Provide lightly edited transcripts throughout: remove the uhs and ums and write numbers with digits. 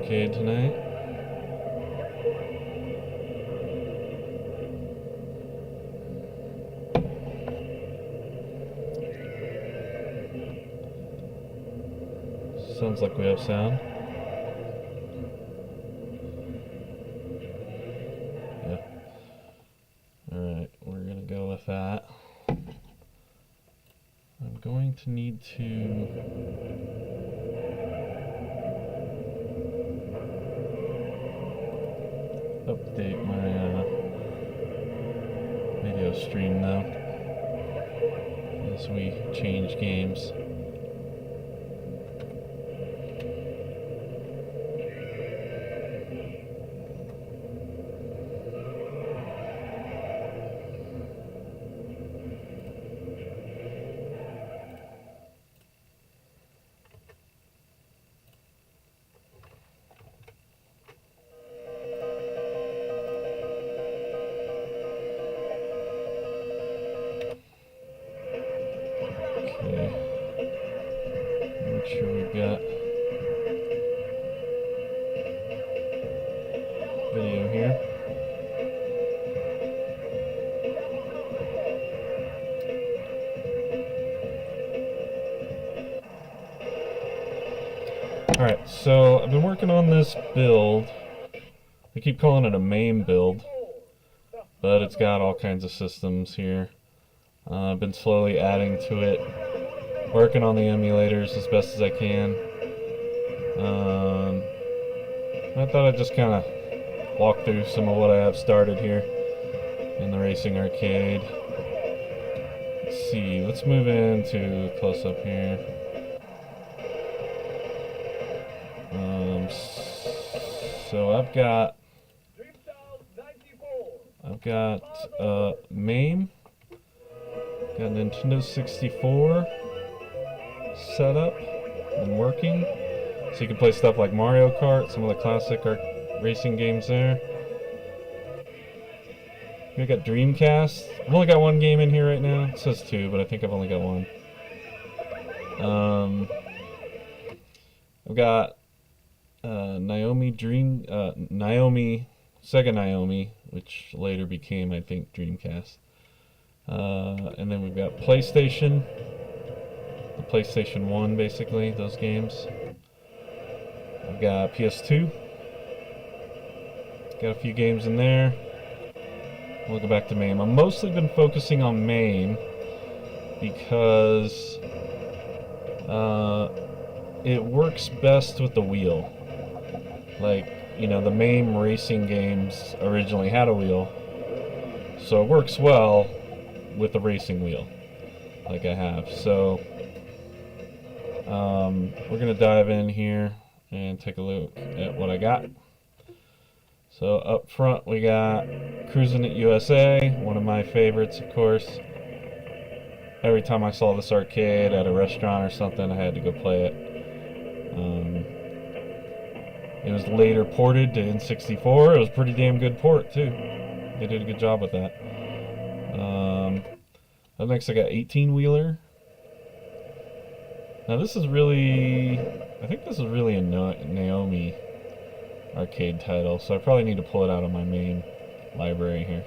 arcade tonight. Sounds like we have sound. Yeah. Alright, we're gonna go with that. I'm going to need to update my video stream now as we change games. Make sure we've got video here. Alright, so I've been working on this build. I keep calling it a MAME build, but it's got all kinds of systems here. I've been slowly adding to it, working on the emulators as best as I can. I thought I'd just kind of walk through some of what I have started here in the racing arcade. Let's see, let's move into close-up here. So I've got MAME. Got Nintendo 64 set up and working, so you can play stuff like Mario Kart, some of the classic racing games there. We got Dreamcast. I've only got one game in here right now. It says two, but I think I've only got one. I've got NAOMI, Sega NAOMI, which later became, I think, Dreamcast. And then we've got PlayStation, the PlayStation 1, basically, those games. I've got PS2, got a few games in there. We'll go back to MAME. I've mostly been focusing on MAME because it works best with the wheel. Like, you know, the MAME racing games originally had a wheel, so it works well with the racing wheel, like I have. So we're gonna dive in here and take a look at what I got. So up front we got Cruisin USA, one of my favorites, of course. Every time I saw this arcade at a restaurant or something, I had to go play it. It was later ported to N64. It was a pretty damn good port too. They did a good job with that. Up next I got 18-wheeler. Now this is really, I think this is really a NAOMI arcade title, so I probably need to pull it out of my main library here.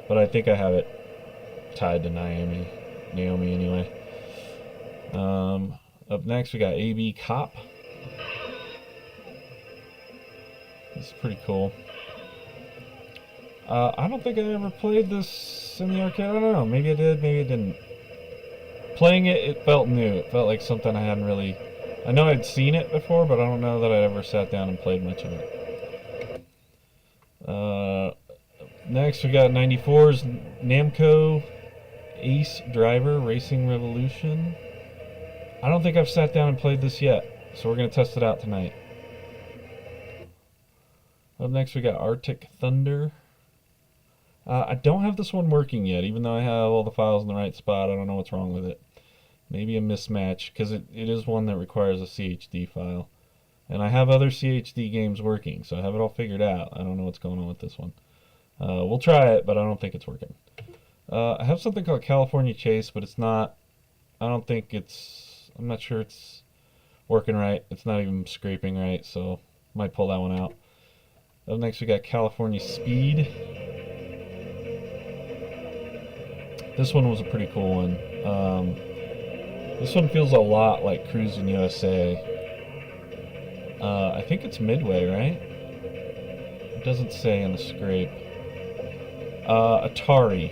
But I think I have it tied to NAOMI anyway. Up next we got AB Cop. This is pretty cool. I don't think I ever played this in the arcade. I don't know. Maybe I did, maybe I didn't. Playing it, it felt new. It felt like something I hadn't really... I know I'd seen it before, but I don't know that I ever sat down and played much of it. Next, we got 94's Namco Ace Driver Racing Revolution. I don't think I've sat down and played this yet, so we're going to test it out tonight. Up next, we got Arctic Thunder. I don't have this one working yet, even though I have all the files in the right spot. I don't know what's wrong with it. Maybe a mismatch, because it is one that requires a CHD file. And I have other CHD games working, so I have it all figured out. I don't know what's going on with this one. We'll try it, but I don't think it's working. I have something called California Chase, but it's not... I don't think it's... I'm not sure it's working right. It's not even scraping right, so Might pull that one out. Up next we got California Speed. This one was a pretty cool one. This one feels a lot like Cruisin USA. I think it's Midway, right? It doesn't say in the scrape. Atari,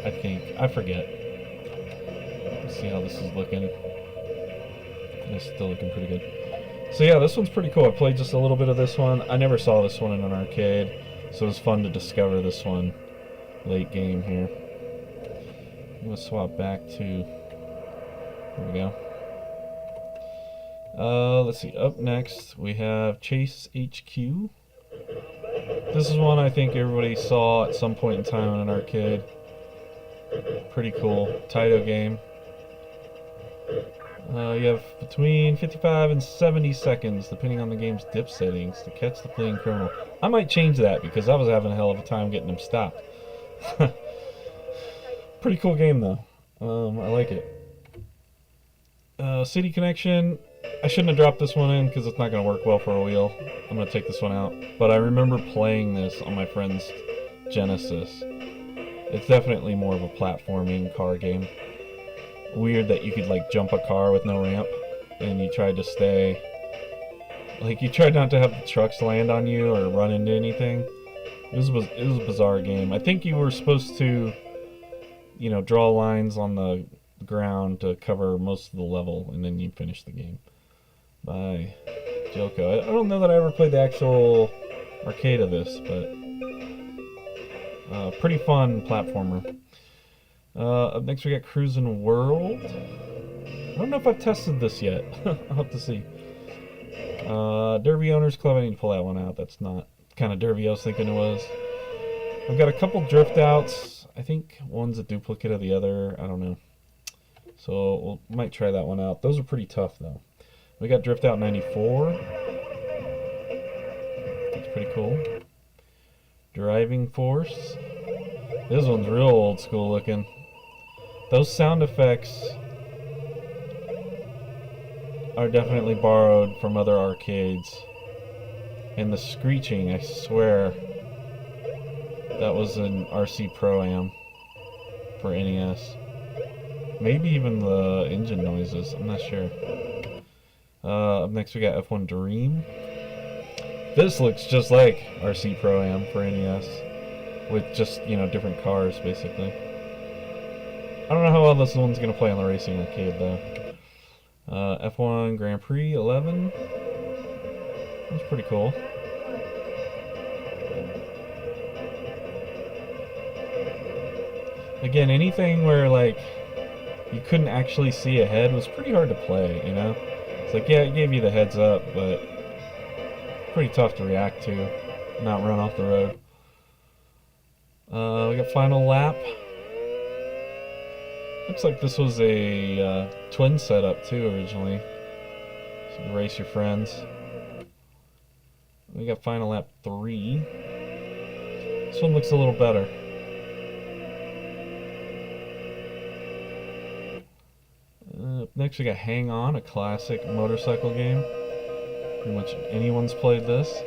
I think. I forget. Let's see how this is looking. It's still looking pretty good. So yeah, this one's pretty cool. I played just a little bit of this one. I never saw this one in an arcade, so it was fun to discover this one late game here. I'm going to swap back to... Here we go. Let's see. Up next, we have Chase HQ. This is one I think everybody saw at some point in time in an arcade. Pretty cool. Taito game. You have between 55 and 70 seconds, depending on the game's dip settings, to catch the fleeing criminal. I might change that because I was having a hell of a time getting him stopped. Pretty cool game though. I like it. City Connection. I shouldn't have dropped this one in because it's not going to work well for a wheel. I'm going to take this one out. But I remember playing this on my friend's Genesis. It's definitely more of a platforming car game. Weird that you could like jump a car with no ramp, and you tried to stay, like you tried not to have the trucks land on you or run into anything. It was a bizarre game. I think you were supposed to, you know, draw lines on the ground to cover most of the level, and then you finish the game. By Joko. I don't know that I ever played the actual arcade of this, but pretty fun platformer. Up next we got Cruisin World. I don't know if I've tested this yet. I'll have to see. Derby Owners Club, I need to pull that one out. That's not the kind of derby I was thinking it was. I've got a couple drift outs. I think one's a duplicate of the other. I don't know. So we might try that one out. Those are pretty tough though. We got Drift Out 94. That's pretty cool. Driving Force. This one's real old school looking. Those sound effects are definitely borrowed from other arcades. And the screeching, I swear, that was an RC Pro-Am for NES. Maybe even the engine noises, I'm not sure. Up next we got F1 Dream. This looks just like RC Pro-Am for NES, with just, you know, different cars basically. I don't know how well this one's going to play on the racing arcade though. F1 Grand Prix 11. That's pretty cool. Again, anything where like you couldn't actually see ahead was pretty hard to play, you know? It's like, yeah, it gave you the heads up, but pretty tough to react to, not run off the road. We got Final Lap. Looks like this was a twin setup too originally, so you can race your friends. We got Final Lap 3. This one looks a little better. Up next we got Hang On, a classic motorcycle game. Pretty much anyone's played this.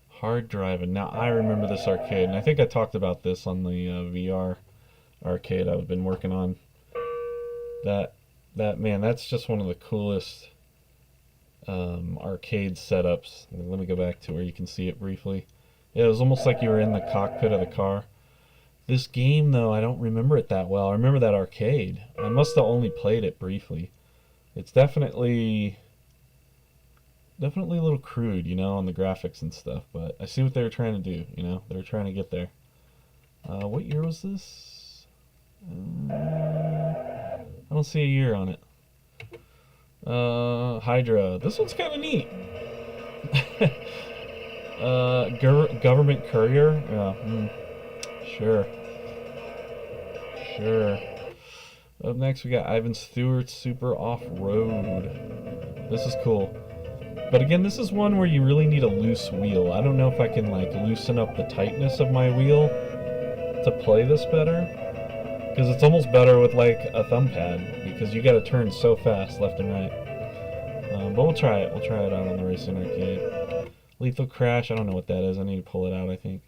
Hard Driving. Now I remember this arcade, and I think I talked about this on the VR arcade I've been working on. That man, that's just one of the coolest arcade setups. Let me go back to where you can see it briefly. Yeah, it was almost like you were in the cockpit of the car. This game, though, I don't remember it that well. I remember that arcade. I must have only played it briefly. It's definitely a little crude, you know, on the graphics and stuff, but I see what they were trying to do, you know? They were trying to get there. What year was this? I don't see a year on it. Hydra. This one's kind of neat. Government Courier? Yeah, sure. Up next we got Ivan Stewart's Super Off-Road. This is cool. But again, this is one where you really need a loose wheel. I don't know if I can like loosen up the tightness of my wheel to play this better. Because it's almost better with like a thumb pad, because you gotta turn so fast left and right. But we'll try it. We'll try it out on the Racing Arcade. Lethal Crash, I don't know what that is. I need to pull it out, I think.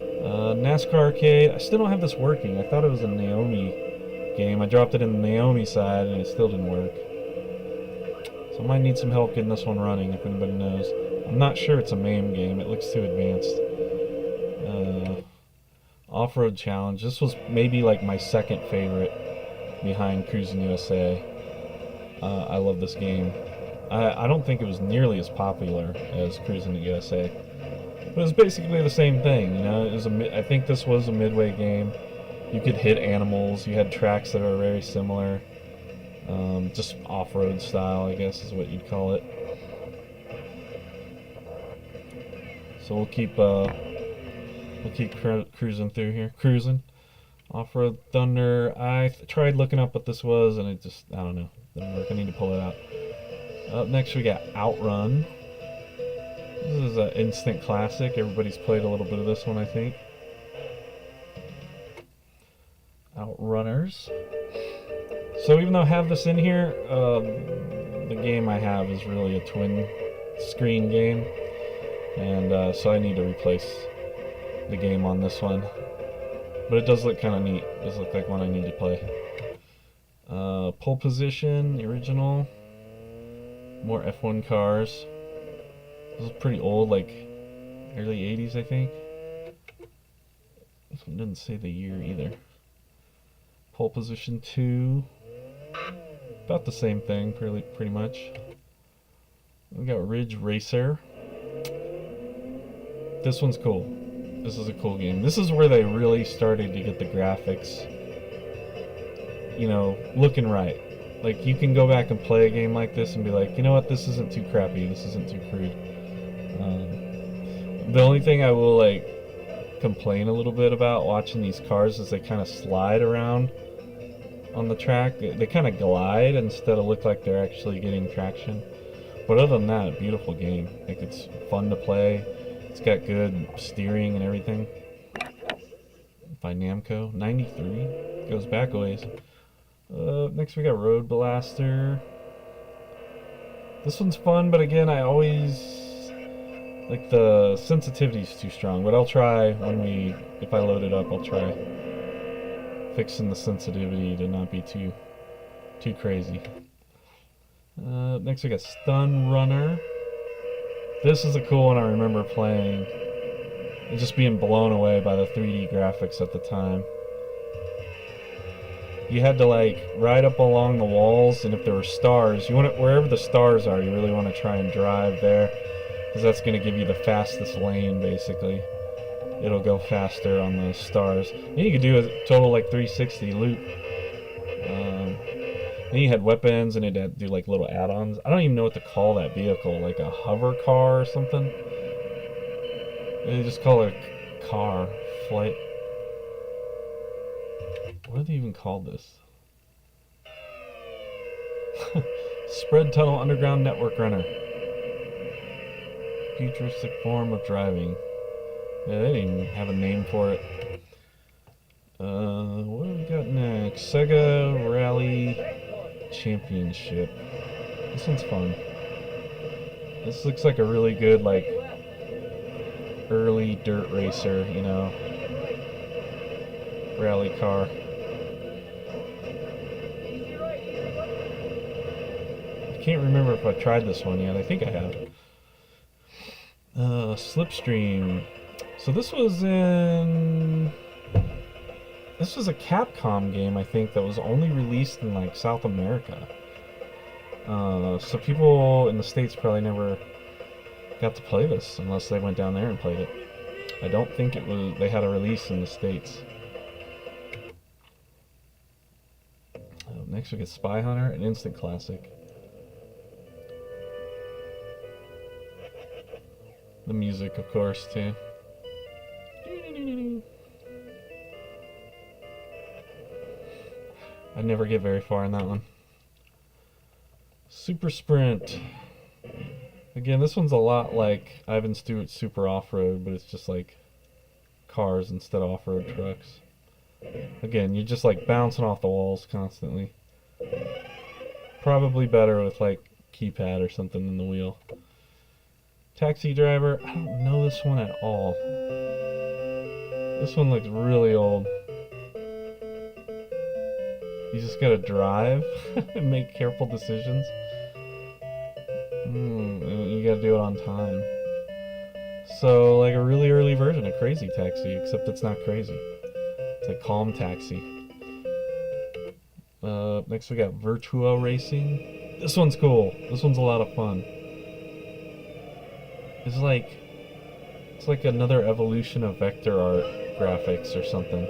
NASCAR Arcade, I still don't have this working. I thought it was a NAOMI game. I dropped it in the NAOMI side and it still didn't work. So I might need some help getting this one running if anybody knows. I'm not sure it's a MAME game. It looks too advanced. Off-Road Challenge. This was maybe like my second favorite behind Cruisin USA. I love this game. I don't think it was nearly as popular as Cruisin USA. But it was basically the same thing, you know. It was I think this was a midway game. You could hit animals. You had tracks that are very similar. Just off-road style, I guess is what you'd call it. So we'll keep cruising through here. Cruising. Off-Road Thunder. I tried looking up what this was, and it just, I don't know, didn't work. I need to pull it out. Up next we got OutRun. This is an instant classic. Everybody's played a little bit of this one, I think. Outrunners. So even though I have this in here, the game I have is really a twin screen game. And so I need to replace the game on this one. But it does look kind of neat. It does look like one I need to play. Pole Position, the original. More F1 cars. This is pretty old, like early 80s, I think. This one didn't say the year either. Pole Position 2. About the same thing, pretty much. We got Ridge Racer. This one's cool. This is a cool game. This is where they really started to get the graphics, you know, looking right. Like, you can go back and play a game like this and be like, you know what, this isn't too crappy, this isn't too crude. The only thing I will, like, complain a little bit about watching these cars is they kind of slide around on the track. They kind of glide instead of look like they're actually getting traction. But other than that, a beautiful game. Like, it's fun to play. It's got good steering and everything. By Namco. 93. Goes back a ways. Next we got Road Blaster. This one's fun, but again, I always... like, the sensitivity's too strong. But I'll try if I load it up, I'll try fixing the sensitivity to not be too crazy. Next we got Stun Runner. This is a cool one I remember playing and just being blown away by the 3D graphics at the time. You had to like ride up along the walls, and if there were stars, you want to, wherever the stars are, you really want to try and drive there, because that's going to give you the fastest lane basically. It'll go faster on the stars. And you could do a total like 360 loop. Then you had weapons, and it had to do like little add-ons. I don't even know what to call that vehicle, like a hover car or something. They just call it a car, flight. What do they even call this? Spread Tunnel Underground Network Runner. Futuristic form of driving. Yeah, they didn't even have a name for it. What do we got next? Sega Rally Championship. This one's fun. This looks like a really good, like, early dirt racer, you know, rally car. I can't remember if I tried this one yet. I think I have. Slipstream. So this was a Capcom game, I think, that was only released in like South America. So people in the States probably never got to play this unless they went down there and played it. I don't think they had a release in the States. Next we get Spy Hunter, an instant classic. The music, of course, too. I never get very far in that one. Super Sprint. Again, this one's a lot like Ivan Stewart's Super Off-Road, but it's just like cars instead of off-road trucks. Again, you're just like bouncing off the walls constantly. Probably better with like keypad or something in the wheel. Taxi Driver, I don't know this one at all. This one looks really old. You just gotta drive and make careful decisions. You gotta do it on time. So, like a really early version of Crazy Taxi, except it's not crazy. It's like Calm Taxi. Next we got Virtua Racing. This one's cool. This one's a lot of fun. It's like another evolution of vector art graphics or something.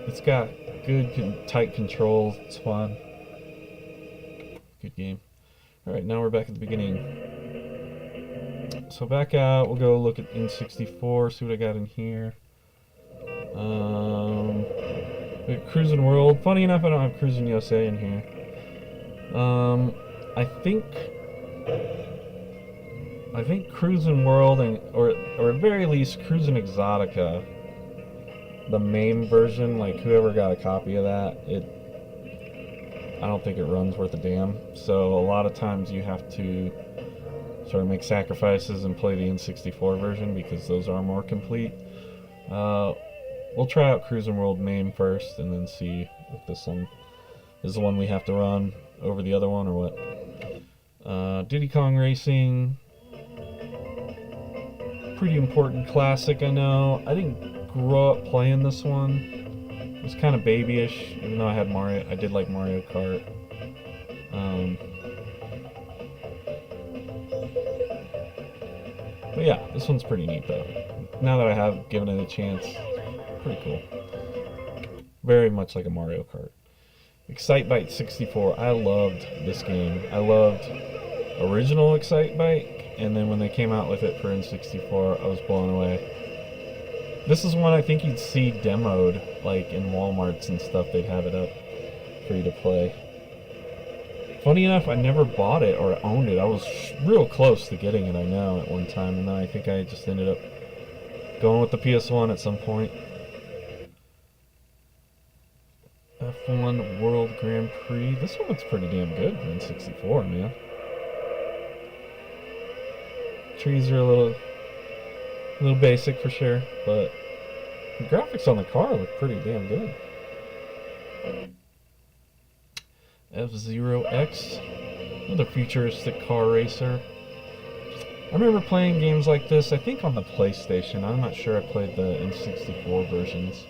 It's got good tight controls. It's fun. Good game. Alright, now we're back at the beginning. So back out, we'll go look at N64, see what I got in here. We have Cruisin World. Funny enough, I don't have Cruisin USA in here. I think Cruisin World or at very least Cruisin Exotica, the MAME version, like whoever got a copy of that, I don't think it runs worth a damn. So a lot of times you have to sort of make sacrifices and play the N64 version because those are more complete. We'll try out Cruisin World MAME first and then see if this one is the one we have to run over the other one or what. Diddy Kong Racing, pretty important classic, I know. I didn't grow up playing this one. It was kind of babyish, even though I did like Mario Kart. But yeah, this one's pretty neat though. Now that I have given it a chance, pretty cool. Very much like a Mario Kart. Excitebike 64. I loved this game. I loved original Excitebike, and then when they came out with it for N64, I was blown away. This is one I think you'd see demoed, like in Walmarts and stuff. They'd have it up for you to play. Funny enough, I never bought it or owned it. I was real close to getting it, I know, at one time, and then I think I just ended up going with the PS1 at some point. F1 World Grand Prix. This one looks pretty damn good for N64, man. Trees are a little basic for sure, but the graphics on the car look pretty damn good. F-Zero X, another futuristic car racer. I remember playing games like this, I think on the PlayStation. I'm not sure I played the N64 versions.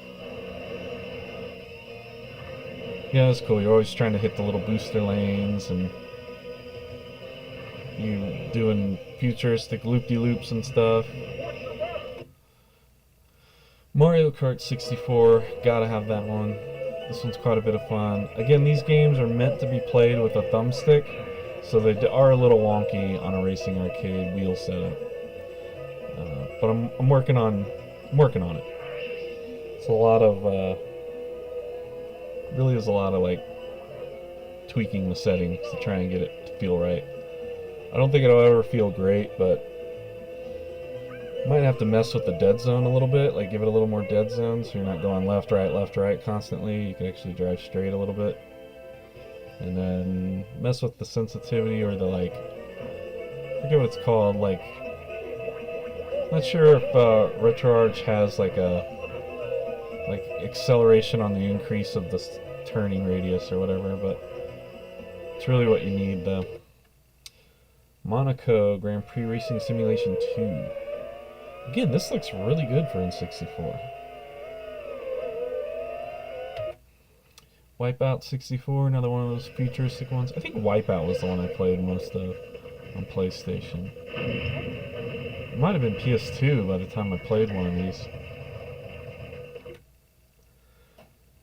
Yeah, that's cool. You're always trying to hit the little booster lanes, and you doing futuristic loop-de-loops and stuff. Mario Kart 64, gotta have that one. This one's quite a bit of fun. Again, these games are meant to be played with a thumbstick, so they are a little wonky on a racing arcade wheel setup. But I'm working on it. It's a lot of really is a lot of like tweaking the settings to try and get it to feel right. I don't think it'll ever feel great, but might have to mess with the dead zone a little bit, like give it a little more dead zone so you're not going left, right constantly. You can actually drive straight a little bit. And then mess with the sensitivity or the like, I forget what it's called, like, not sure if RetroArch has like acceleration on the increase of the turning radius or whatever, but it's really what you need though. Monaco Grand Prix Racing Simulation 2. Again, this looks really good for N64. Wipeout 64, another one of those futuristic ones. I think Wipeout was the one I played most of on PlayStation. It might have been PS2 by the time I played one of these.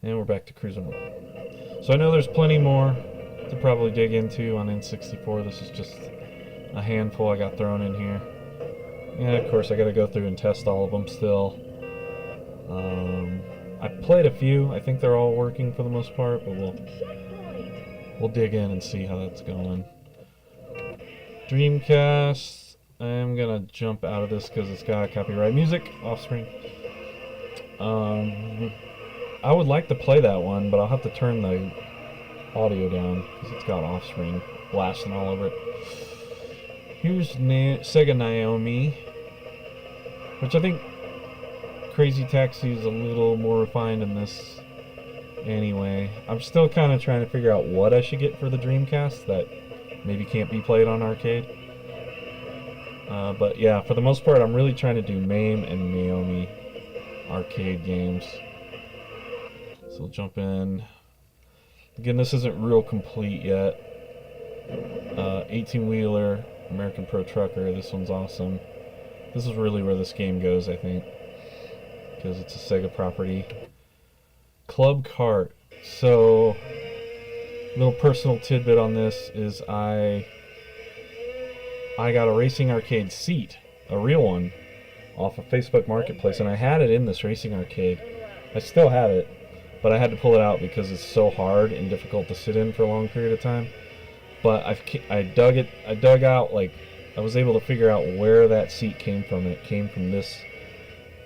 And we're back to Cruisin World. So I know there's plenty more to probably dig into on N64. This is just a handful I got thrown in here. Yeah, of course, I gotta go through and test all of them still. I played a few. I think they're all working for the most part, but we'll dig in and see how that's going. Dreamcast. I'm gonna jump out of this because it's got copyright music off screen. I would like to play that one, but I'll have to turn the audio down because it's got Offspring blasting all over it. Here's Sega NAOMI, which I think Crazy Taxi is a little more refined in this anyway. I'm still kind of trying to figure out what I should get for the Dreamcast that maybe can't be played on arcade. But yeah, for the most part, I'm really trying to do MAME and NAOMI arcade games. So we'll jump in. Again, this isn't real complete yet. 18-wheeler, American Pro Trucker. This one's awesome. This is really where this game goes, I think, because it's a Sega property. Club Kart. So, little personal tidbit on this is I got a racing arcade seat, a real one, off of Facebook Marketplace, and I had it in this racing arcade. I still have it, but I had to pull it out because it's so hard and difficult to sit in for a long period of time. But I dug out, like, I was able to figure out where that seat came from, and it came from this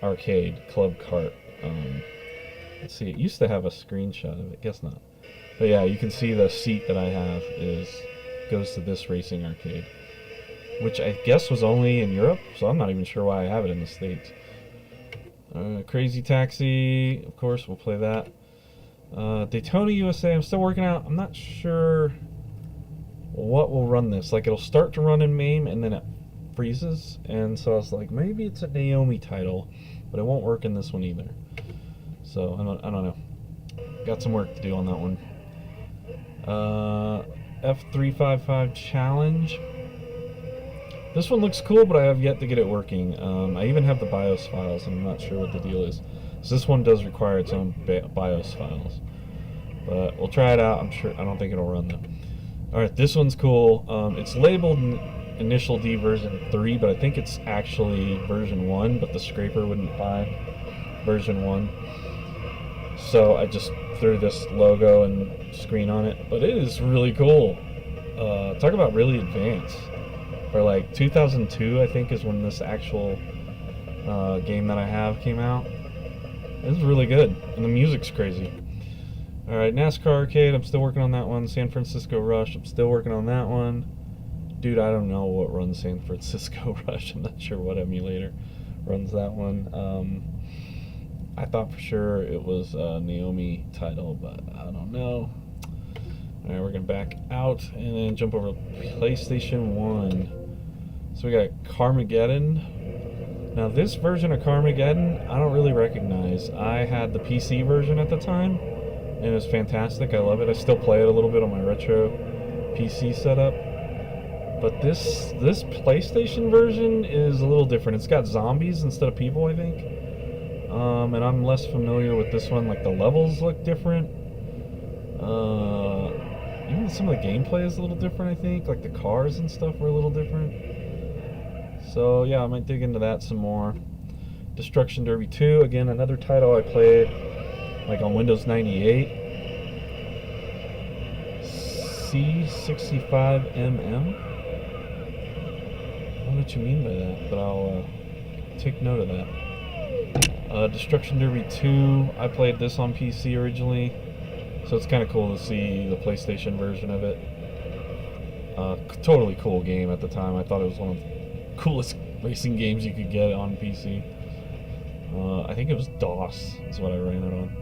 arcade, Club Kart. Let's see, it used to have a screenshot of it, guess not. But yeah, you can see the seat that I have goes to this racing arcade, which I guess was only in Europe, so I'm not even sure why I have it in the States. Crazy Taxi, of course, we'll play that. Daytona USA, I'm still working out. I'm not sure what will run this. Like, it'll start to run in MAME, and then it freezes, and so I was like, maybe it's a NAOMI title, but it won't work in this one either. So, I don't know. Got some work to do on that one. F355 Challenge. This one looks cool, but I have yet to get it working. I even have the BIOS files, and I'm not sure what the deal is. So this one does require its own BIOS files. But we'll try it out. I don't think it'll run though. Alright, this one's cool. It's labeled Initial D version 3, but I think it's actually version 1, but the scraper wouldn't buy version 1. So I just threw this logo and screen on it. But it is really cool. Talk about really advanced. Or like 2002, I think, is when this actual game that I have came out. It's really good, and the music's crazy. Alright, NASCAR Arcade, I'm still working on that one. San Francisco Rush, I'm still working on that one. Dude, I don't know what runs San Francisco Rush. I'm not sure what emulator runs that one. I thought for sure it was a NAOMI title, but I don't know. Alright, we're going to back out and then jump over to PlayStation 1. So we got Carmageddon. Now this version of Carmageddon, I don't really recognize. I had the PC version at the time, and it was fantastic. I love it. I still play it a little bit on my retro PC setup. But this PlayStation version is a little different. It's got zombies instead of people, I think. And I'm less familiar with this one. Like, the levels look different. Even some of the gameplay is a little different, I think. Like, the cars and stuff were a little different. So, yeah, I might dig into that some more. Destruction Derby 2, again, another title I played, like, on Windows 98. C65MM? I don't know what you mean by that, but I'll take note of that. Destruction Derby 2, I played this on PC originally. So it's kind of cool to see the PlayStation version of it. Totally cool game at the time. I thought it was one of the coolest racing games you could get on PC. I think it was DOS is what I ran it on.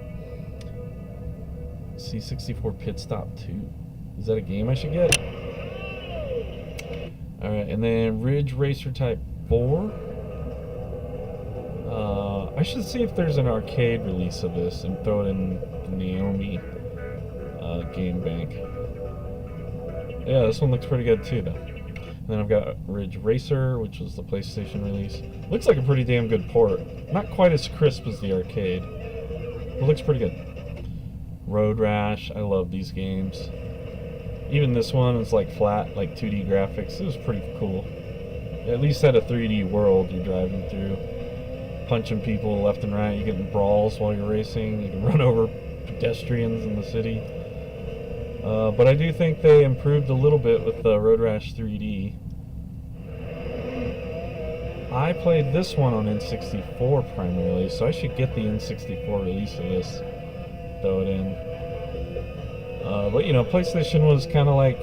C64 Pit Stop 2. Is that a game I should get? Alright, and then Ridge Racer Type 4. I should see if there's an arcade release of this and throw it in the NAOMI game bank. Yeah, this one looks pretty good too, though. And then I've got Ridge Racer, which was the PlayStation release. Looks like a pretty damn good port. Not quite as crisp as the arcade. It looks pretty good. Road Rash, I love these games. Even this one is like flat, like 2D graphics. It was pretty cool. It at least had a 3D world you're driving through. Punching people left and right. You get in brawls while you're racing. You can run over pedestrians in the city. But I do think they improved a little bit with the Road Rash 3D. I played this one on N64 primarily, so I should get the N64 release of this. Throw it in. But you know, PlayStation was kind of like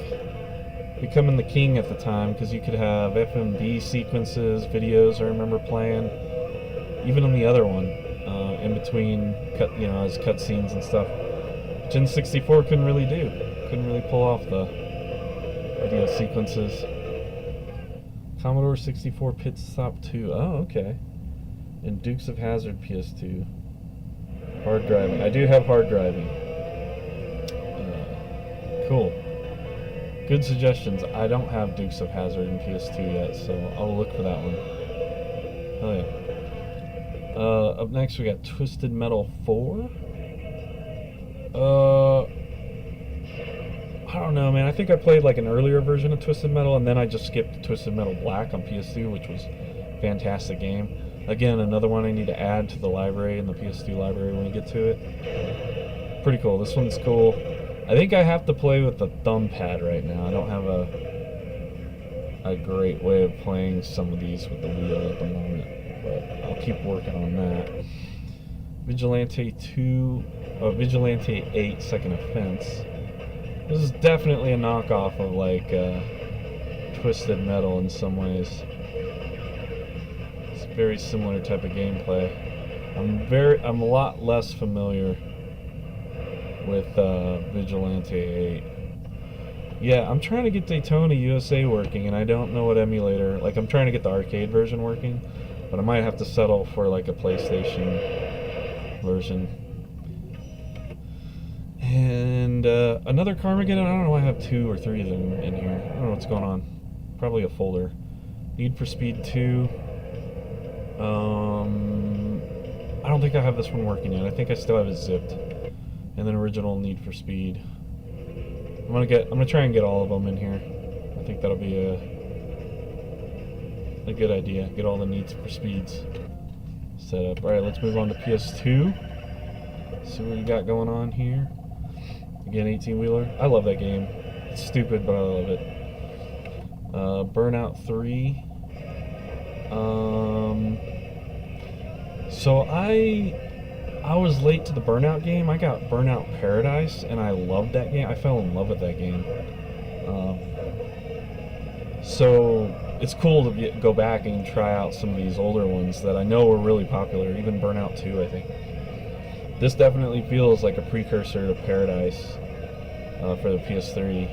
becoming the king at the time because you could have FMV sequences, videos. I remember playing, even on the other one, in between as cutscenes and stuff. Gen 64 couldn't really do. Couldn't really pull off the video sequences. Commodore 64 Pit Stop 2. Oh, okay. And Dukes of Hazzard PS2. Hard driving. I do have hard driving. Cool. Good suggestions. I don't have Dukes of Hazzard in PS2 yet, so I'll look for that one. Oh yeah. Up next we got Twisted Metal 4. I don't know, man. I think I played like an earlier version of Twisted Metal, and then I just skipped to Twisted Metal Black on PS2, which was a fantastic game. Again, another one I need to add to the library in the PS2 library when we get to it. Pretty cool. This one's cool. I think I have to play with the thumb pad right now. I don't have a great way of playing some of these with the wheel at the moment, but I'll keep working on that. Vigilante 8 Second Offense. This is definitely a knockoff of like Twisted Metal in some ways. It's a very similar type of gameplay. I'm a lot less familiar with Vigilante 8. Yeah, I'm trying to get Daytona USA working, and I don't know what emulator. Like, I'm trying to get the arcade version working, but I might have to settle for like a PlayStation version. And another Carmageddon. I don't know. I have 2 or 3 of them in here. I don't know what's going on. Probably a folder. Need for Speed 2. I don't think I have this one working yet. I think I still have it zipped. And then original Need for Speed. I'm gonna try and get all of them in here. I think that'll be a good idea. Get all the Needs for Speeds set up. All right, let's move on to PS2. See what we got going on here. Again, 18-wheeler. I love that game. It's stupid, but I love it. Burnout 3. So I was late to the Burnout game. I got Burnout Paradise, and I loved that game. I fell in love with that game. So it's cool to go back and try out some of these older ones that I know were really popular. Even Burnout 2, I think. This definitely feels like a precursor to Paradise for the PS3.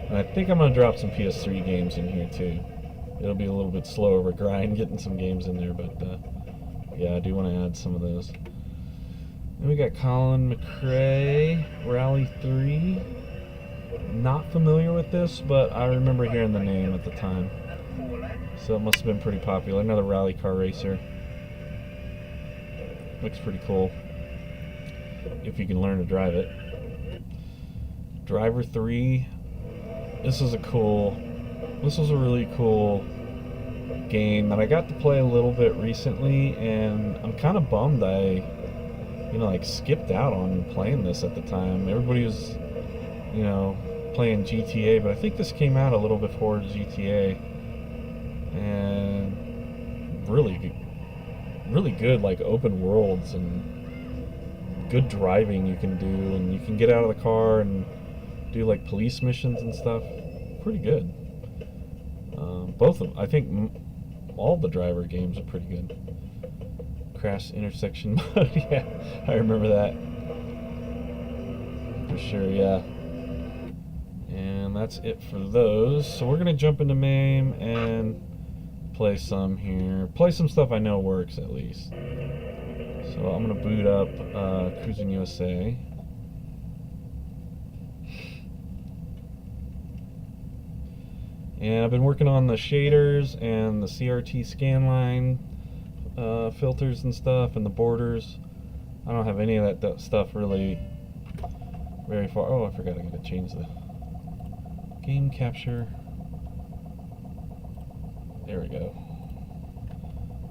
And I think I'm going to drop some PS3 games in here too. It'll be a little bit slower of a grind getting some games in there, but yeah, I do want to add some of those. Then we got Colin McRae, Rally 3. Not familiar with this, but I remember hearing the name at the time. So it must have been pretty popular. Another rally car racer. Looks pretty cool. If you can learn to drive it. Driver 3. This was a really cool game that I got to play a little bit recently, and I'm kind of bummed I skipped out on playing this at the time. Everybody was, playing GTA, but I think this came out a little before GTA, and really good, like open worlds and good driving you can do, and you can get out of the car and do like police missions and stuff. Pretty good. Both of them, I think all the driver games are pretty good. Crash intersection mode, yeah, I remember that for sure. Yeah, and that's it for those. So we're gonna jump into MAME and play some here. Play some stuff I know works at least. So I'm gonna boot up Cruisin USA. And I've been working on the shaders and the CRT scanline filters and stuff, and the borders. I don't have any of that stuff really very far. Oh, I forgot I gotta change the game capture. There we go.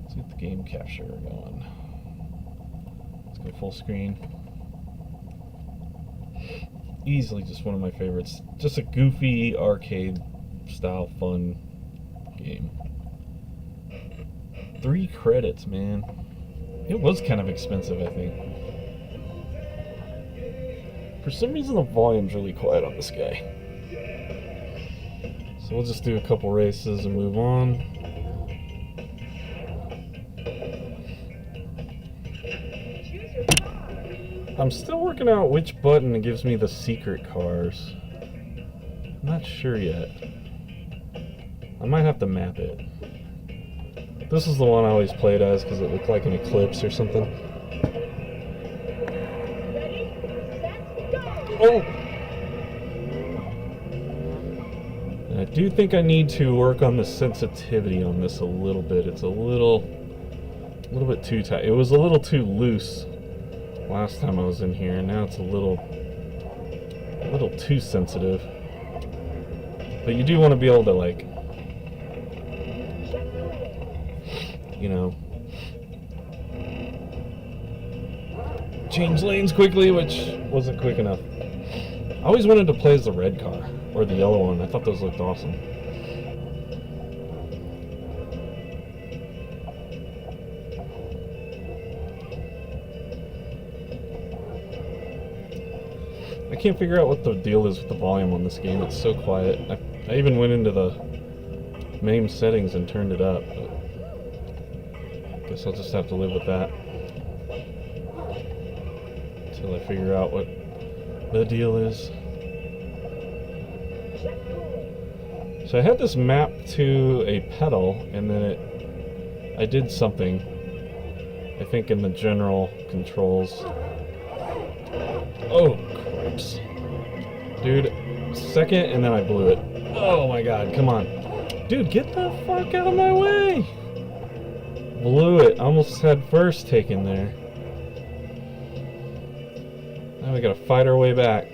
Let's get the game capture going. Let's go full screen. Easily just one of my favorites. Just a goofy arcade style fun game. 3 credits, man. It was kind of expensive, I think. For some reason the volume's really quiet on this guy. So we'll just do a couple races and move on. I'm still working out which button gives me the secret cars. I'm not sure yet. I might have to map it. This is the one I always played as because it looked like an eclipse or something. Oh! And I do think I need to work on the sensitivity on this a little bit. It's a little bit too tight. It was a little too loose last time I was in here, and now it's a little too sensitive. But you do want to be able to, like, you know, change lanes quickly, which wasn't quick enough. I always wanted to play as the red car or the yellow one. I thought those looked awesome. I can't figure out what the deal is with the volume on this game. It's so quiet. I even went into the MAME settings and turned it up, but I guess I'll just have to live with that until I figure out what the deal is. So I had this mapped to a pedal, and then I did something, I think in the general controls. Oh, cripes. Dude, second, and then I blew it. Oh my god, come on. Dude, get the fuck out of my way! Blew it. Almost had first taken there. Now we gotta fight our way back.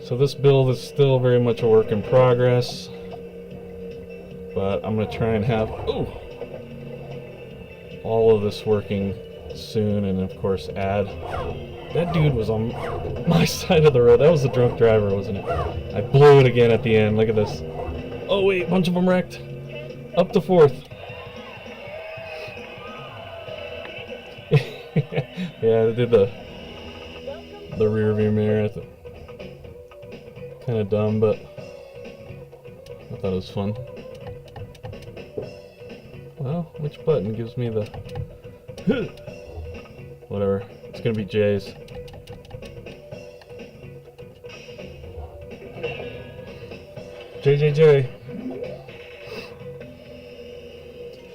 So this build is still very much a work in progress, but I'm going to try and have all of this working soon, and of course add. That dude was on my side of the road. That was the drunk driver, wasn't it? I blew it again at the end. Look at this. Oh wait, a bunch of them wrecked. Up to fourth. Yeah, I did the rear view mirror. Kind of dumb, but I thought it was fun. Well, which button gives me the... Whatever. It's gonna be J's. JJJ.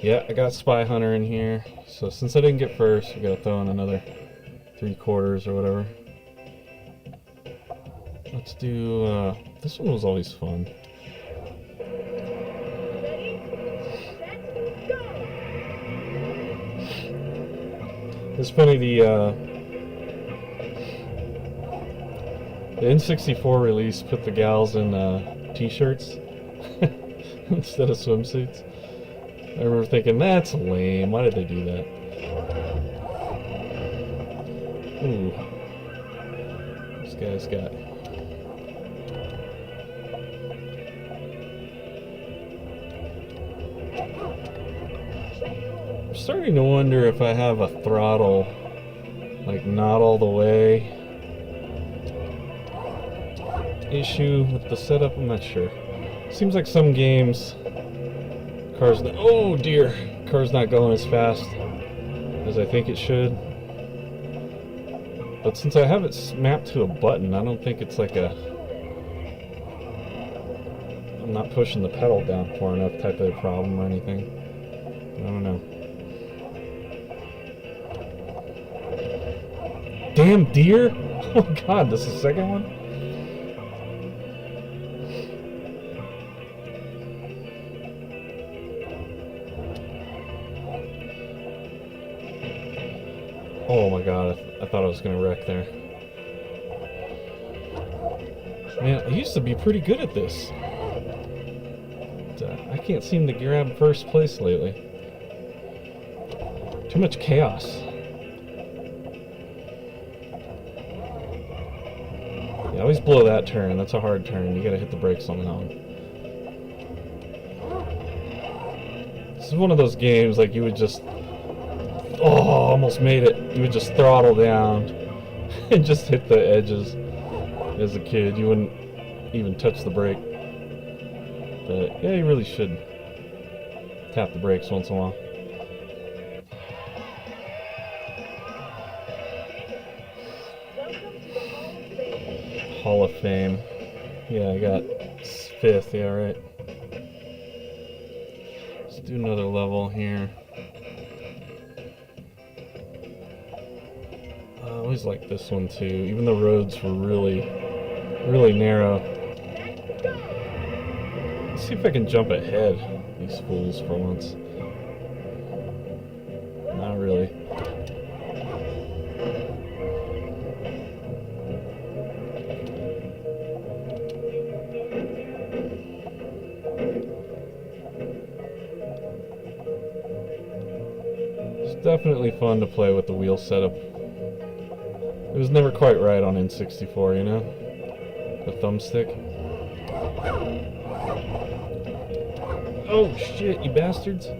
Yeah, I got Spy Hunter in here. So since I didn't get first, we gotta throw in another 3/4 or whatever. Let's do, this one was always fun. It's funny, the N64 release put the gals in t-shirts instead of swimsuits. I remember thinking, that's lame, why did they do that? Ooh. This guy's got... I'm starting to wonder if I have a throttle, like, not all the way issue with the setup. I'm not sure. Seems like some games, car's not, oh dear, car's not going as fast as I think it should. But since I have it mapped to a button, I don't think it's like a, I'm not pushing the pedal down far enough type of problem or anything. I don't know. Damn deer! Oh god, this is the second one? Oh my god, I thought I was gonna wreck there. Man, I used to be pretty good at this. But, I can't seem to grab first place lately. Too much chaos. Yeah, I Always blow that turn. That's a hard turn. You gotta hit the brakes on that one. This is one of those games like you would just... Oh, almost made it. You would just throttle down and just hit the edges. As a kid, you wouldn't even touch the brake. But yeah, you really should tap the brakes once in a while. Hall of Fame. Yeah, I got 5th, yeah, right. Let's do another level here. I always like this one too, even the roads were really narrow. Let's see if I can jump ahead these fools for once. Not really. It's definitely fun to play with the wheel setup. It was never quite right on N64, you know? The thumbstick. Oh shit, you bastards! I'm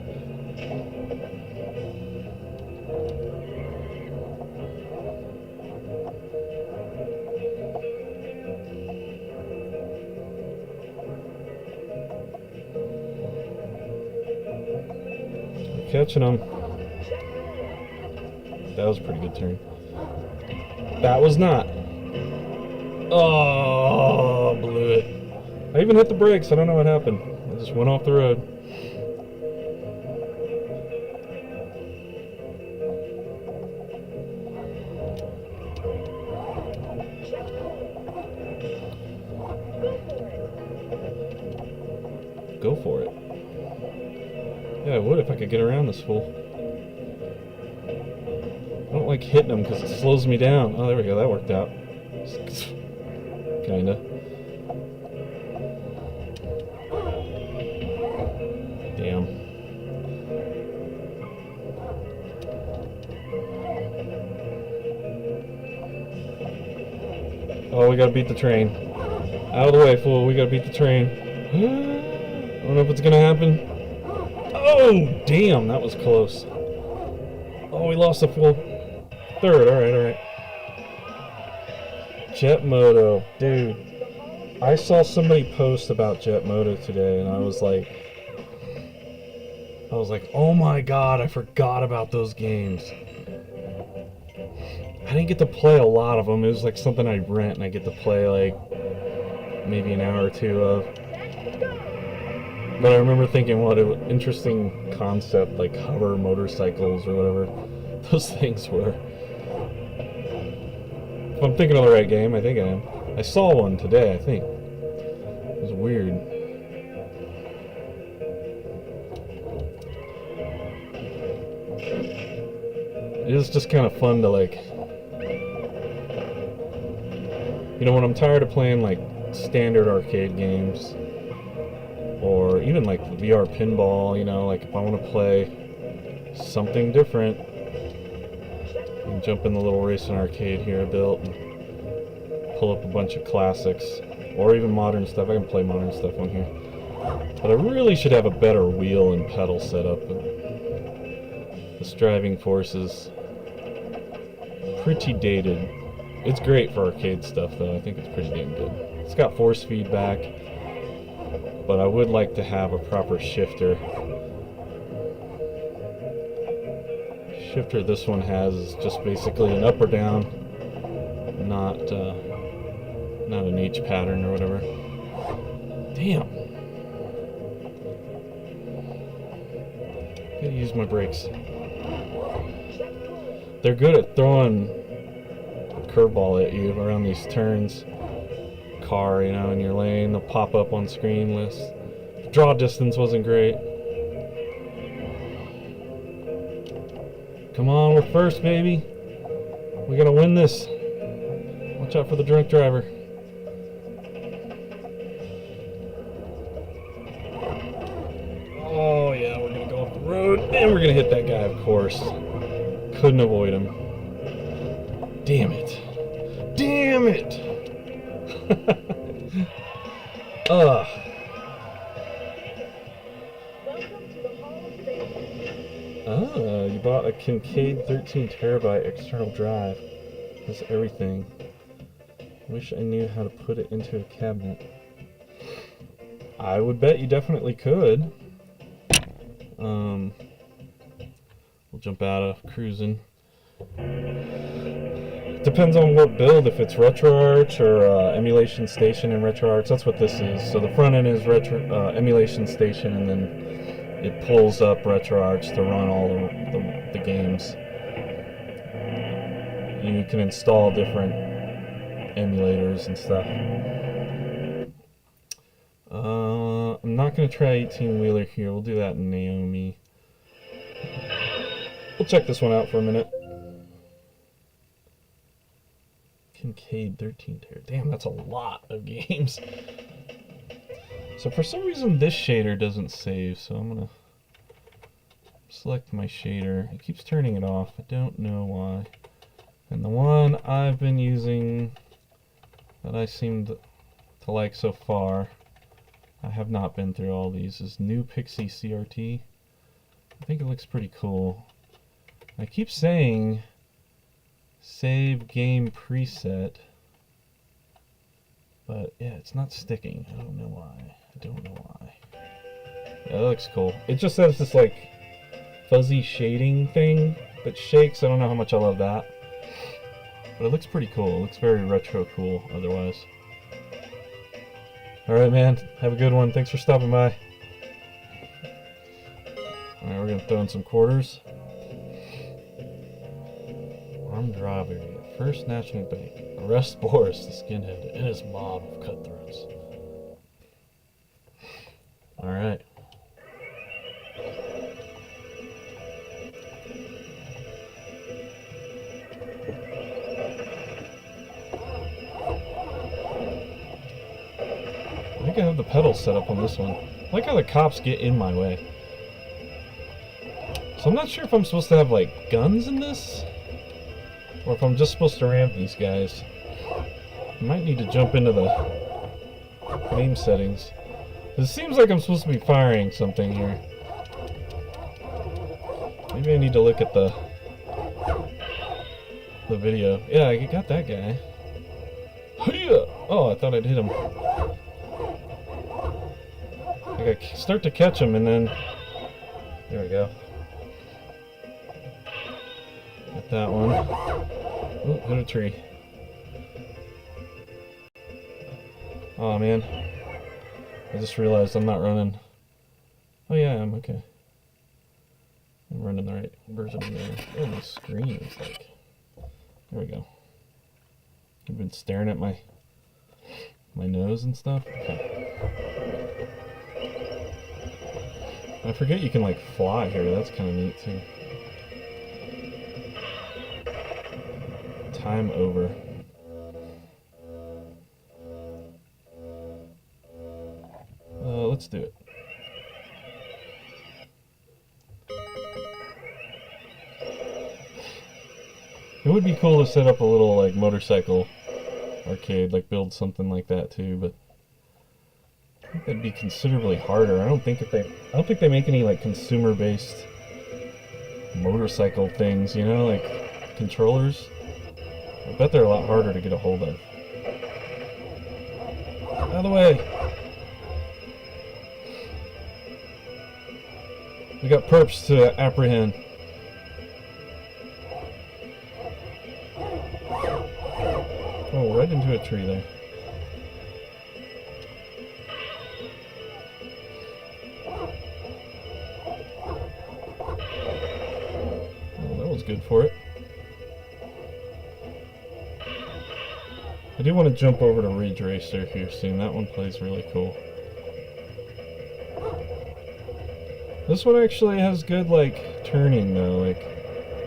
catching them. That was a pretty good turn. That was not. Oh, blew it. I even hit the brakes. I don't know what happened. I just went off the road. Go for it. Yeah, I would if I could get around this fool. I don't like hitting them because it slows me down. Oh, there we go. That worked out. Kinda. Damn. Oh, we gotta beat the train. Out of the way, fool. We gotta beat the train. I don't know if it's gonna happen. Oh, damn. That was close. Oh, we lost a full third. Alright. Jet Moto. Dude. I saw somebody post about Jet Moto today, and I was like, oh my god, I forgot about those games. I didn't get to play a lot of them. It was like something I rent, and I get to play like maybe an hour or two of. But I remember thinking, what an interesting concept, like hover motorcycles or whatever those things were. If I'm thinking of the right game, I think I am. I saw one today, I think. It was weird. It is just kind of fun to, like... You know, when I'm tired of playing, like, standard arcade games, or even, like, VR pinball, you know, like, if I want to play something different, and jump in the little racing arcade here I built and pull up a bunch of classics or even modern stuff. I can play modern stuff on here, but I really should have a better wheel and pedal setup. This driving force is pretty dated. It's great for arcade stuff though. I think it's pretty damn good. It's got force feedback, but I would like to have a proper shifter. Shifter this one has is just basically an up or down, not an H pattern or whatever. Damn. Gotta use my brakes. They're good at throwing a curveball at you around these turns. Car, you know, in your lane, they'll pop up on screen list. Draw distance wasn't great. Come on, we're first, baby. We gotta win this. Watch out for the drunk driver. Oh yeah, we're gonna go off the road, and we're gonna hit that guy, of course. Couldn't avoid him. Damn it. Damn it! Ugh. Ah, you bought a Cruisncade 13 terabyte external drive. Has everything. Wish I knew how to put it into a cabinet. I would bet you definitely could. We'll jump out of Cruisin. Depends on what build, if it's RetroArch or Emulation Station and RetroArch. That's what this is. So the front end is Emulation Station, and then it pulls up RetroArch to run all the games. You can install different emulators and stuff. I'm not going to try 18-wheeler here. We'll do that in NAOMI. We'll check this one out for a minute. Cruisncade 13 terabyte. Damn, that's a lot of games. So for some reason this shader doesn't save, so I'm going to select my shader. It keeps turning it off. I don't know why. And the one I've been using that I seem to like so far, I have not been through all these, is New Pixie CRT. I think it looks pretty cool. I keep saying save game preset, but yeah, it's not sticking. I don't know why. Yeah, that looks cool. It just has this like fuzzy shading thing that shakes. I don't know how much I love that, but it looks pretty cool. It looks very retro cool otherwise. Alright, man, have a good one. Thanks for stopping by. Alright, we're gonna throw in some quarters. Armed robbery at First National Bank. Arrest Boris, the skinhead, and his mob of cutthroats. Alright. I think I have the pedals set up on this one. I like how the cops get in my way. So I'm not sure if I'm supposed to have like guns in this, or if I'm just supposed to ramp these guys. I might need to jump into the game settings. It seems like I'm supposed to be firing something here. Maybe I need to look at the video. Yeah, I got that guy. Oh, I thought I'd hit him. I start to catch him, and then there we go. Got that one. Oh, hit a tree. Oh man, I just realized I'm not running. Oh yeah, I'm okay. I'm running the right version of there. Oh, my screen is like. There we go. I've been staring at my nose and stuff. Okay. I forget you can like fly here. That's kind of neat too. Time over. Let's do it. It would be cool to set up a little like motorcycle arcade, like build something like that too, but I think that'd be considerably harder. I don't think they make any like consumer-based motorcycle things, you know, like controllers. I bet they're a lot harder to get a hold of. Out of the way. We got perps to apprehend. Oh, right into a tree there. Oh, that was good for it. I do want to jump over to Ridge Racer here soon. That one plays really cool. This one actually has good, like, turning, though, like,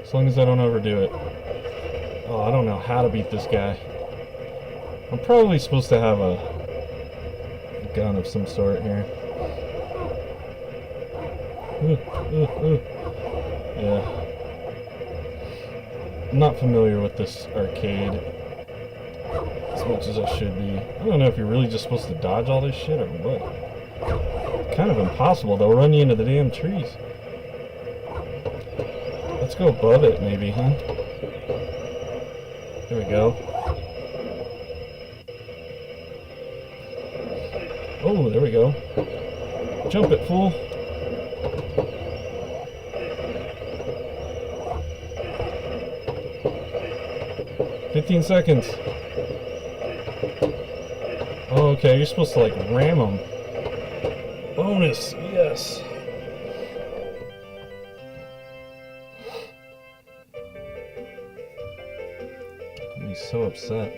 as long as I don't overdo it. Oh, I don't know how to beat this guy. I'm probably supposed to have a gun of some sort here. Yeah. I'm not familiar with this arcade. It's as much as I should be. I don't know if you're really just supposed to dodge all this shit or what. Kind of impossible. They'll run you into the damn trees. Let's go above it, maybe, huh? There we go. Oh, there we go. Jump it, fool. "15 seconds. Oh, okay, you're supposed to like ram them. Bonus, yes. I'd be so upset.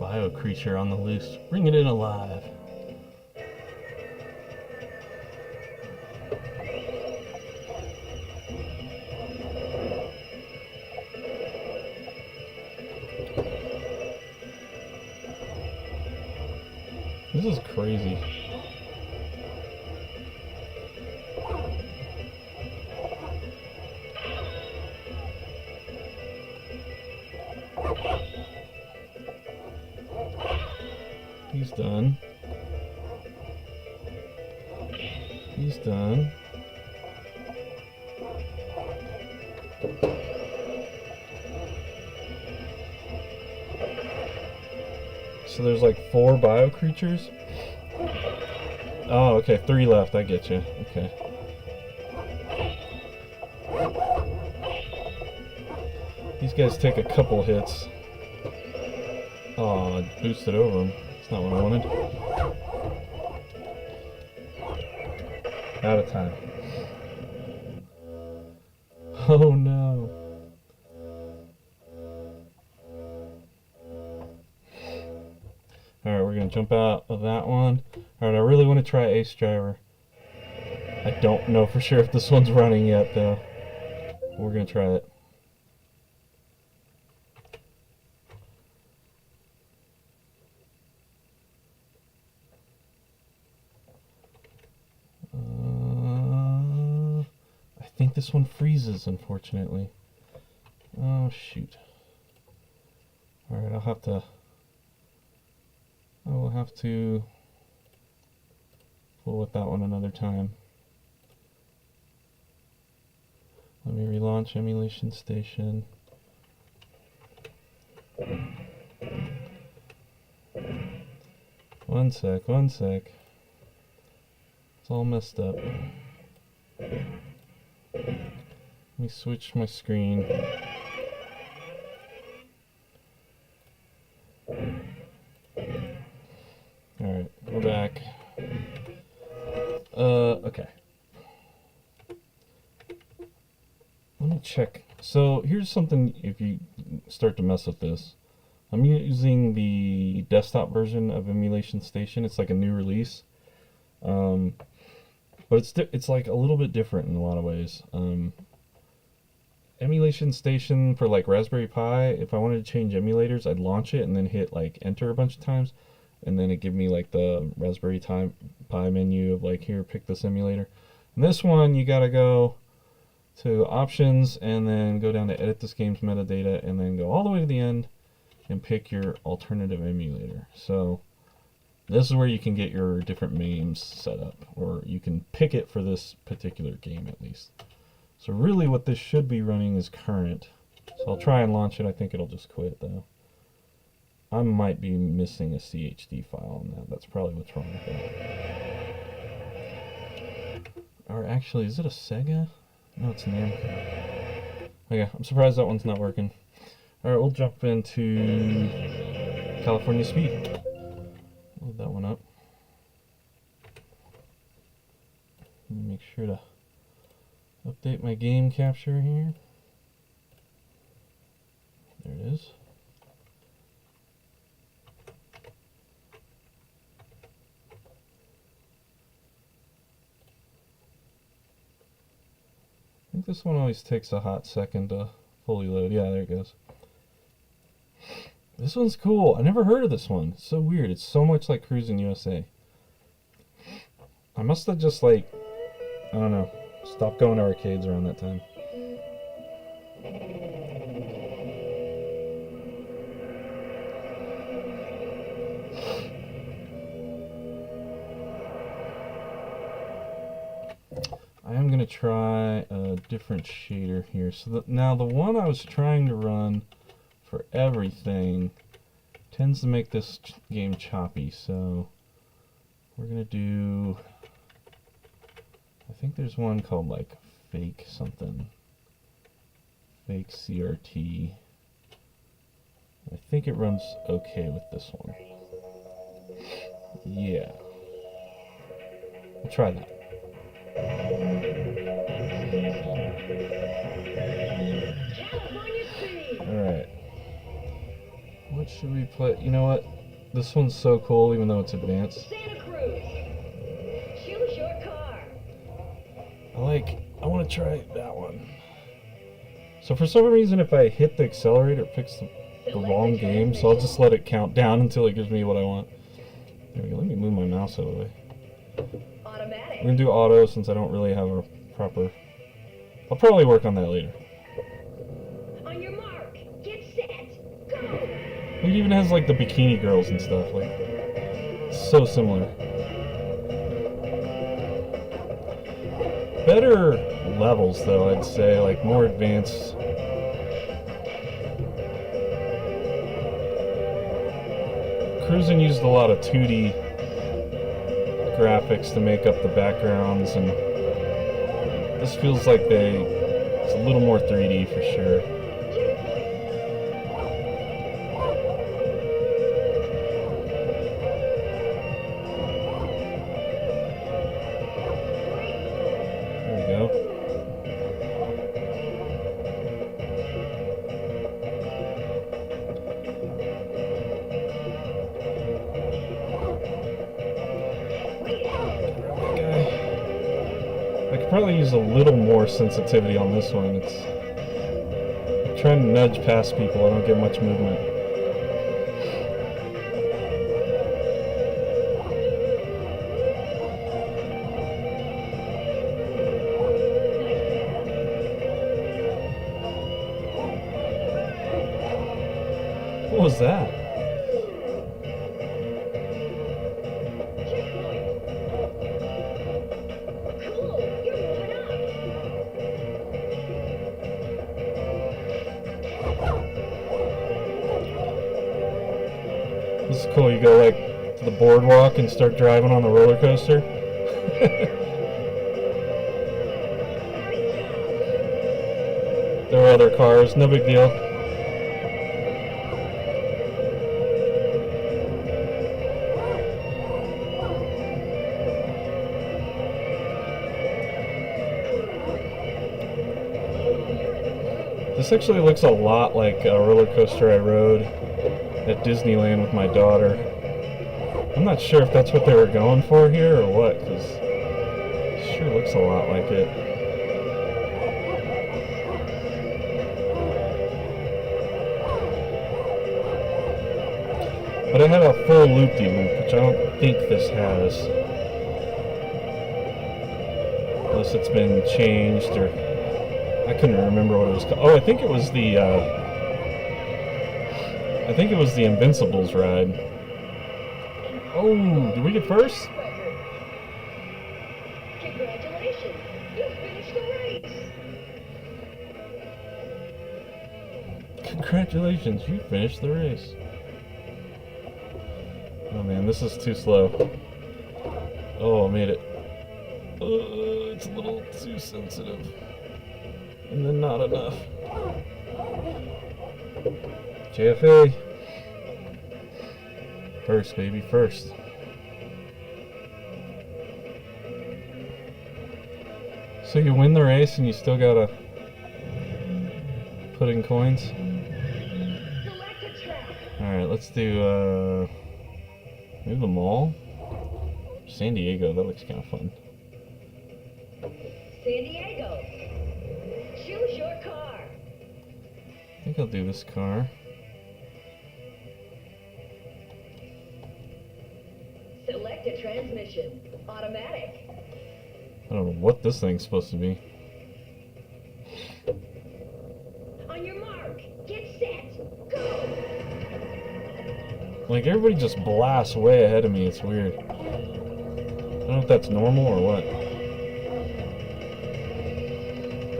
Bio creature on the loose. Bring it in alive. This is crazy. He's done. He's done. So there's like 4 bio creatures? Oh, okay, 3 left, I get you. Okay. These guys take a couple hits. Oh, I boosted over them. That's not what I wanted. Out of time. Oh no. Alright, we're going to jump out of that one. Alright, I really want to try Ace Driver. I don't know for sure if this one's running yet, though. We're going to try it. I think this one freezes, unfortunately. Oh, shoot. Alright, I will have to fool with that one another time. Let me relaunch Emulation Station. One sec. It's all messed up. Let me switch my screen. Alright, we're back. Okay. Let me check. So here's something if you start to mess with this. I'm using the desktop version of Emulation Station. It's like a new release. But it's like a little bit different in a lot of ways. Emulation Station for like Raspberry Pi, if I wanted to change emulators, I'd launch it and then hit like enter a bunch of times, and then it give me like the Raspberry Pi menu of like, here, pick this emulator. And this one, you gotta go to options and then go down to edit this game's metadata and then go all the way to the end and pick your alternative emulator. So this is where you can get your different MAMEs set up, or you can pick it for this particular game at least. So really what this should be running is current. So I'll try and launch it. I think it'll just quit though. I might be missing a CHD file on that. That's probably what's wrong with that. Or actually, is it a Sega? No, it's Namco. Okay, I'm surprised that one's not working. Alright, we'll jump into California Speed. Load that one up. Make sure to update my game capture here. There it is. I think this one always takes a hot second to fully load. Yeah, there it goes. This one's cool. I never heard of this one. It's so weird. It's so much like Cruisin USA. I must have just like, I don't know, stopped going to arcades around that time. I am going to try a different shader here. So now the one I was trying to run for everything tends to make this game choppy. So we're going to do, I think there's one called like fake something. Fake CRT. I think it runs okay with this one. Yeah. We'll try that. Alright. What should we play? You know what? This one's so cool even though it's advanced. Santa Cruz. Choose your car. I want to try that one. So for some reason if I hit the accelerator it picks the wrong game, so I'll just let it count down until it gives me what I want. There we go. Let me move my mouse out of the way. Automatic. We're going to do auto since I don't really have a proper... I'll probably work on that later. On your mark. Get set. Go. It even has like the bikini girls and stuff. Like, it's so similar. Better levels though, I'd say, like more advanced. Cruisin used a lot of 2D graphics to make up the backgrounds, and this feels like it's a little more 3D for sure. There we go. I could probably use a little more sensitivity on this one. I'm trying to nudge past people. I don't get much movement. What was that? This is cool. You go like to the boardwalk and start driving on the roller coaster. There are other cars, no big deal. This actually looks a lot like a roller coaster I rode at Disneyland with my daughter. I'm not sure if that's what they were going for here or what, because it sure looks a lot like it. But I had a full loop-de-loop, which I don't think this has. Unless it's been changed, or I couldn't remember what it was called. Oh, I think it was the Invincibles ride. Oh, did we get first? Congratulations, you finished the race. Congratulations, you finished the race. Oh man, this is too slow. Oh, I made it. It's a little too sensitive. And then not enough. JFA. First, baby, first. So you win the race and you still gotta put in coins? Alright, let's do, maybe the mall? San Diego, that looks kind of fun. San Diego. Choose your car. I think I'll do this car. Select a transmission. Automatic. I don't know what this thing's supposed to be. On your mark. Get set. Go. Like, everybody just blasts way ahead of me. It's weird. I don't know if that's normal or what.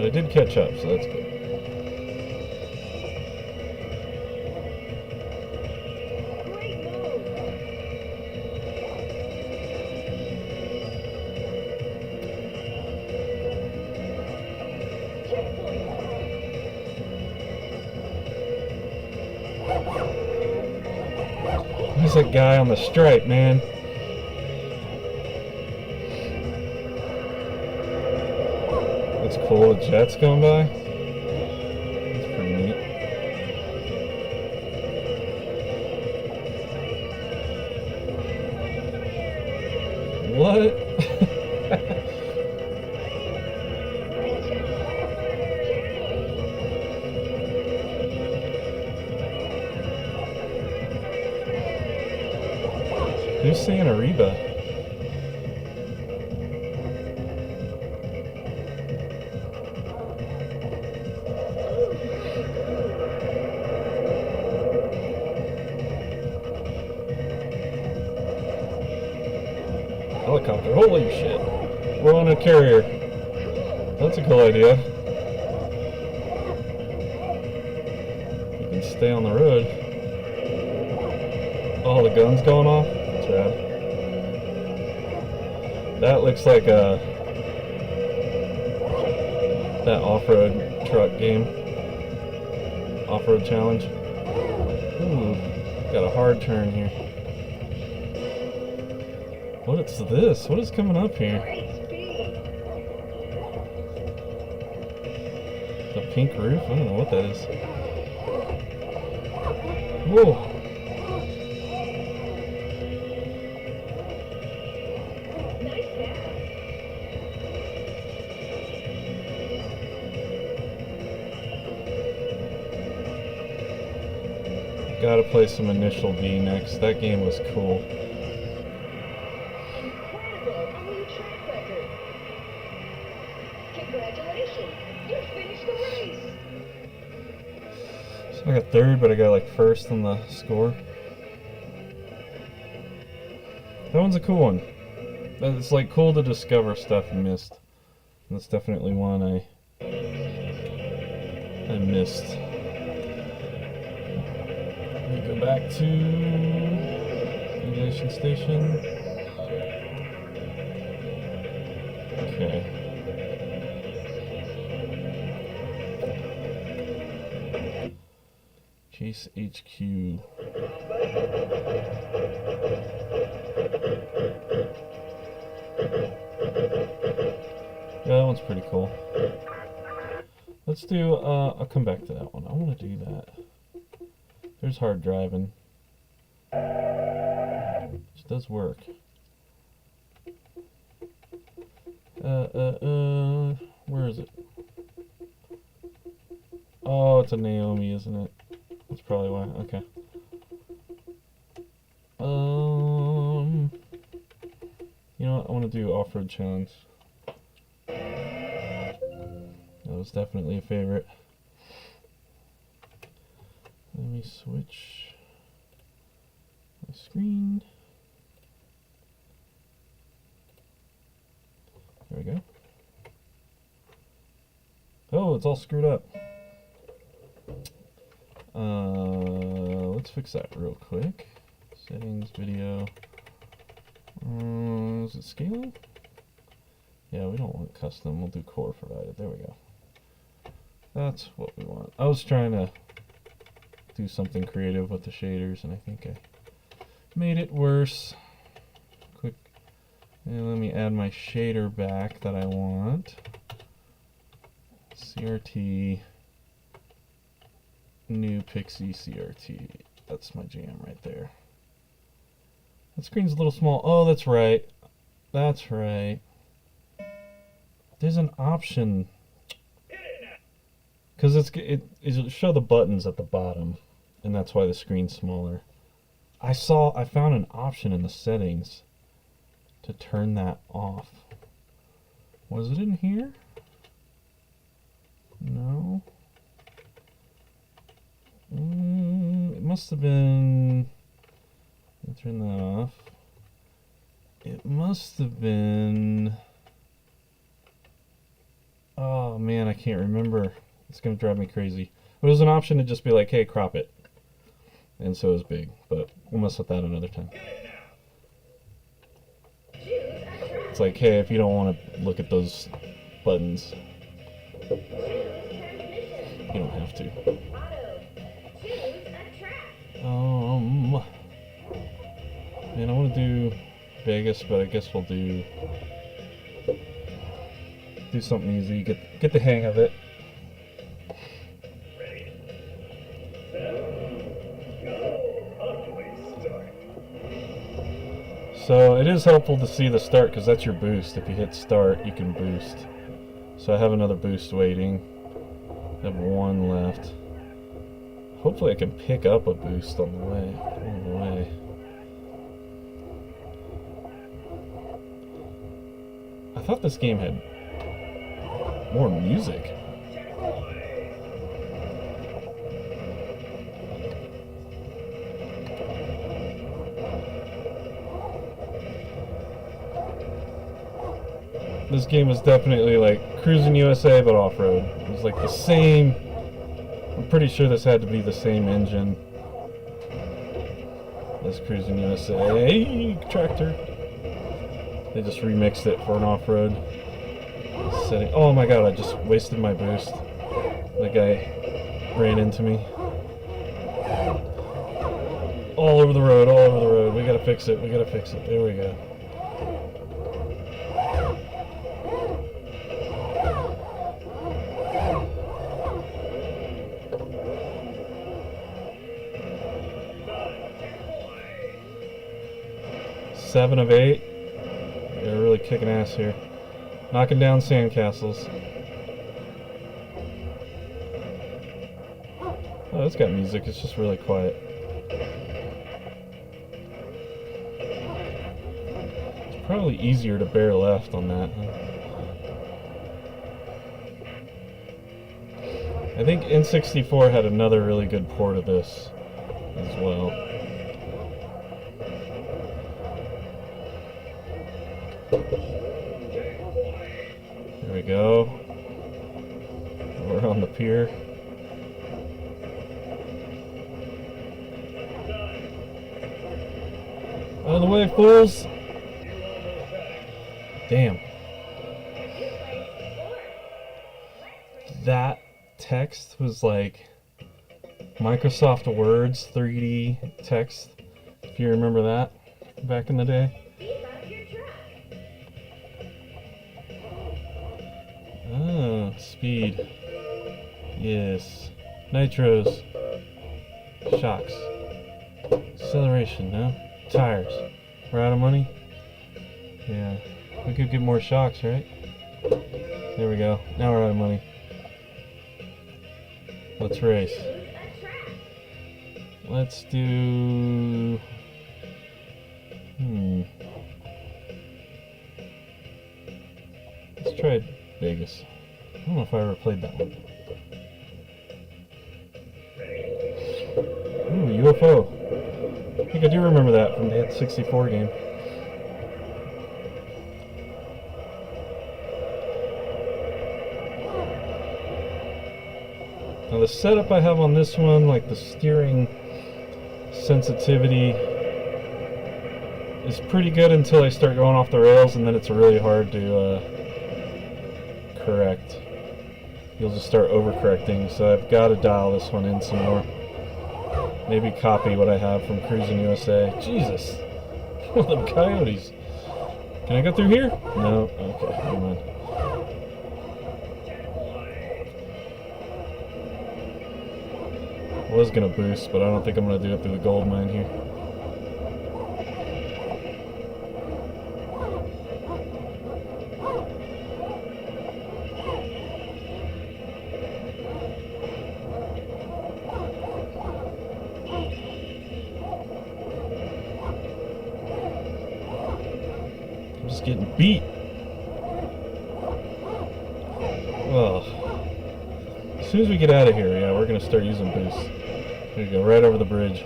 But I did catch up, so that's good. Great move. Checkpoint. Who's that guy on the stripe, man? That's cool. The jet's going by. That's pretty neat. What? Who's saying Ariba? Helicopter. Holy shit. We're on a carrier. That's a cool idea. You can stay on the road. Oh, the gun's going off? That's rad. That looks like that off-road truck game. Off-road challenge. Ooh, got a hard turn here. What is this? What is coming up here? Great speed. The pink roof? I don't know what that is. Whoa. Nice pass. Gotta play some Initial D next. That game was cool. Incredible. A new track record. Congratulations. You finished the race. So I got third, but I got like first on the score. That one's a cool one. It's like cool to discover stuff you missed. And that's definitely one I missed. Let me go back to aviation station. Okay. Chase HQ. Yeah, that one's pretty cool. Let's do, I'll come back to that one. I want to do that. There's hard driving. Which does work. Where is it? Oh, it's a NAOMI, isn't it? That's probably why. Okay. You know what? I want to do off-road challenge. That was definitely a favorite. Let me switch my screen. There we go. Oh, it's all screwed up. Let's fix that real quick. Settings, video. Is it scaling? Yeah, we don't want custom. We'll do core provided. There we go. That's what we want. I was trying to do something creative with the shaders, and I think I made it worse. Quick. And let me add my shader back that I want. CRT. New Pixie CRT. That's my jam right there. That screen's a little small. Oh, that's right. That's right. There's an option. Because it'll show the buttons at the bottom, and that's why the screen's smaller. I found an option in the settings to turn that off. Was it in here? No. It must have been. Let me turn that off. It must have been. Oh man, I can't remember. It's gonna drive me crazy. But it was an option to just be like, hey, crop it. And so it was big, but we'll mess with that another time. It's like, hey, if you don't want to look at those buttons, you don't have to. Man, I want to do Vegas, but I guess we'll do something easy. Get the hang of it. So it is helpful to see the start because that's your boost. If you hit start, you can boost. So I have another boost waiting. I have one left. Hopefully I can pick up a boost on the way. I thought this game had more music. This game is definitely like Cruisin USA but off-road. It was like the same. I'm pretty sure this had to be the same engine as Cruisin USA. Hey, tractor! They just remixed it for an off-road setting. Oh my god! I just wasted my boost. That guy ran into me. All over the road. All over the road. We gotta fix it. We gotta fix it. There we go. Seven of 8. They're really kicking ass here. Knocking down sandcastles. Oh, it's got music. It's just really quiet. It's probably easier to bear left on that. I think N64 had another really good port of this as well. There we go. We're on the pier. Out of the way, fools! Damn. That text was like Microsoft Word's 3D text, if you remember that back in the day. Ah, speed. Yes. Nitros. Shocks. Acceleration, no? Tires. We're out of money? Yeah. We could get more shocks, right? There we go. Now we're out of money. Let's race. Let's do... Let's try Vegas. I don't know if I ever played that one. Ooh, UFO. I think I do remember that from the N64 game. Now the setup I have on this one, like the steering sensitivity, is pretty good until I start going off the rails, and then it's really hard to correct. You'll just start overcorrecting, so I've got to dial this one in some more. Maybe copy what I have from Cruisin USA. Jesus! One of them coyotes. Can I go through here? No? Okay, never mind. I was gonna boost, but I don't think I'm gonna do it through the gold mine here. I'm just getting beat. Ugh. As soon as we get out of here, yeah, we're gonna start using boosts. There you go, right over the bridge.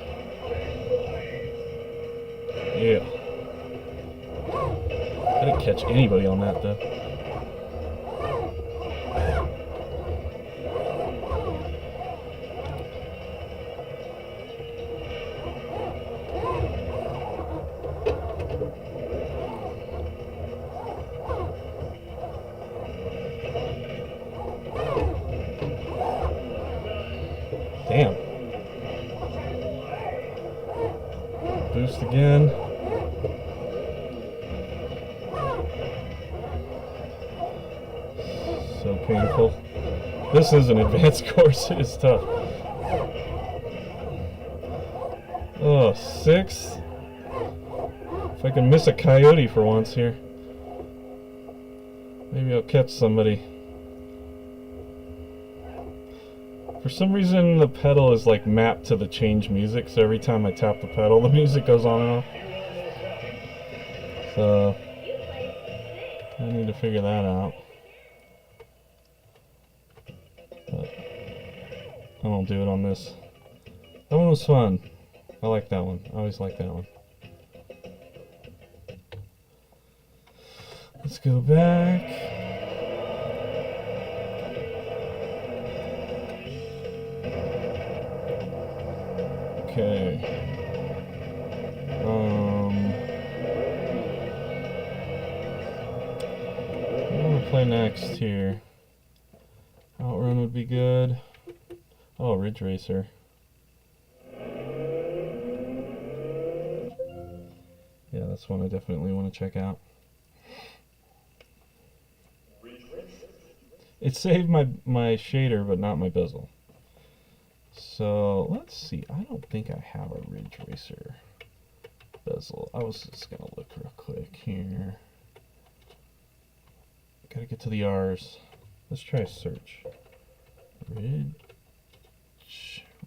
Yeah. I didn't catch anybody on that, though. coast again. So painful. This is an advanced course. It is tough. Oh, 6. If I can miss a coyote for once here, maybe I'll catch somebody. For some reason, the pedal is like mapped to the change music, so every time I tap the pedal, the music goes on and off. So I need to figure that out. But I won't do it on this. That one was fun. I like that one. I always like that one. Let's go back. Okay. What do I want to play next here? OutRun would be good. Oh, Ridge Racer. Yeah, that's one I definitely want to check out. It saved my shader, but not my bezel. So let's see. I don't think I have a Ridge Racer bezel. I was just gonna look real quick here. Gotta get to the R's. Let's try a search.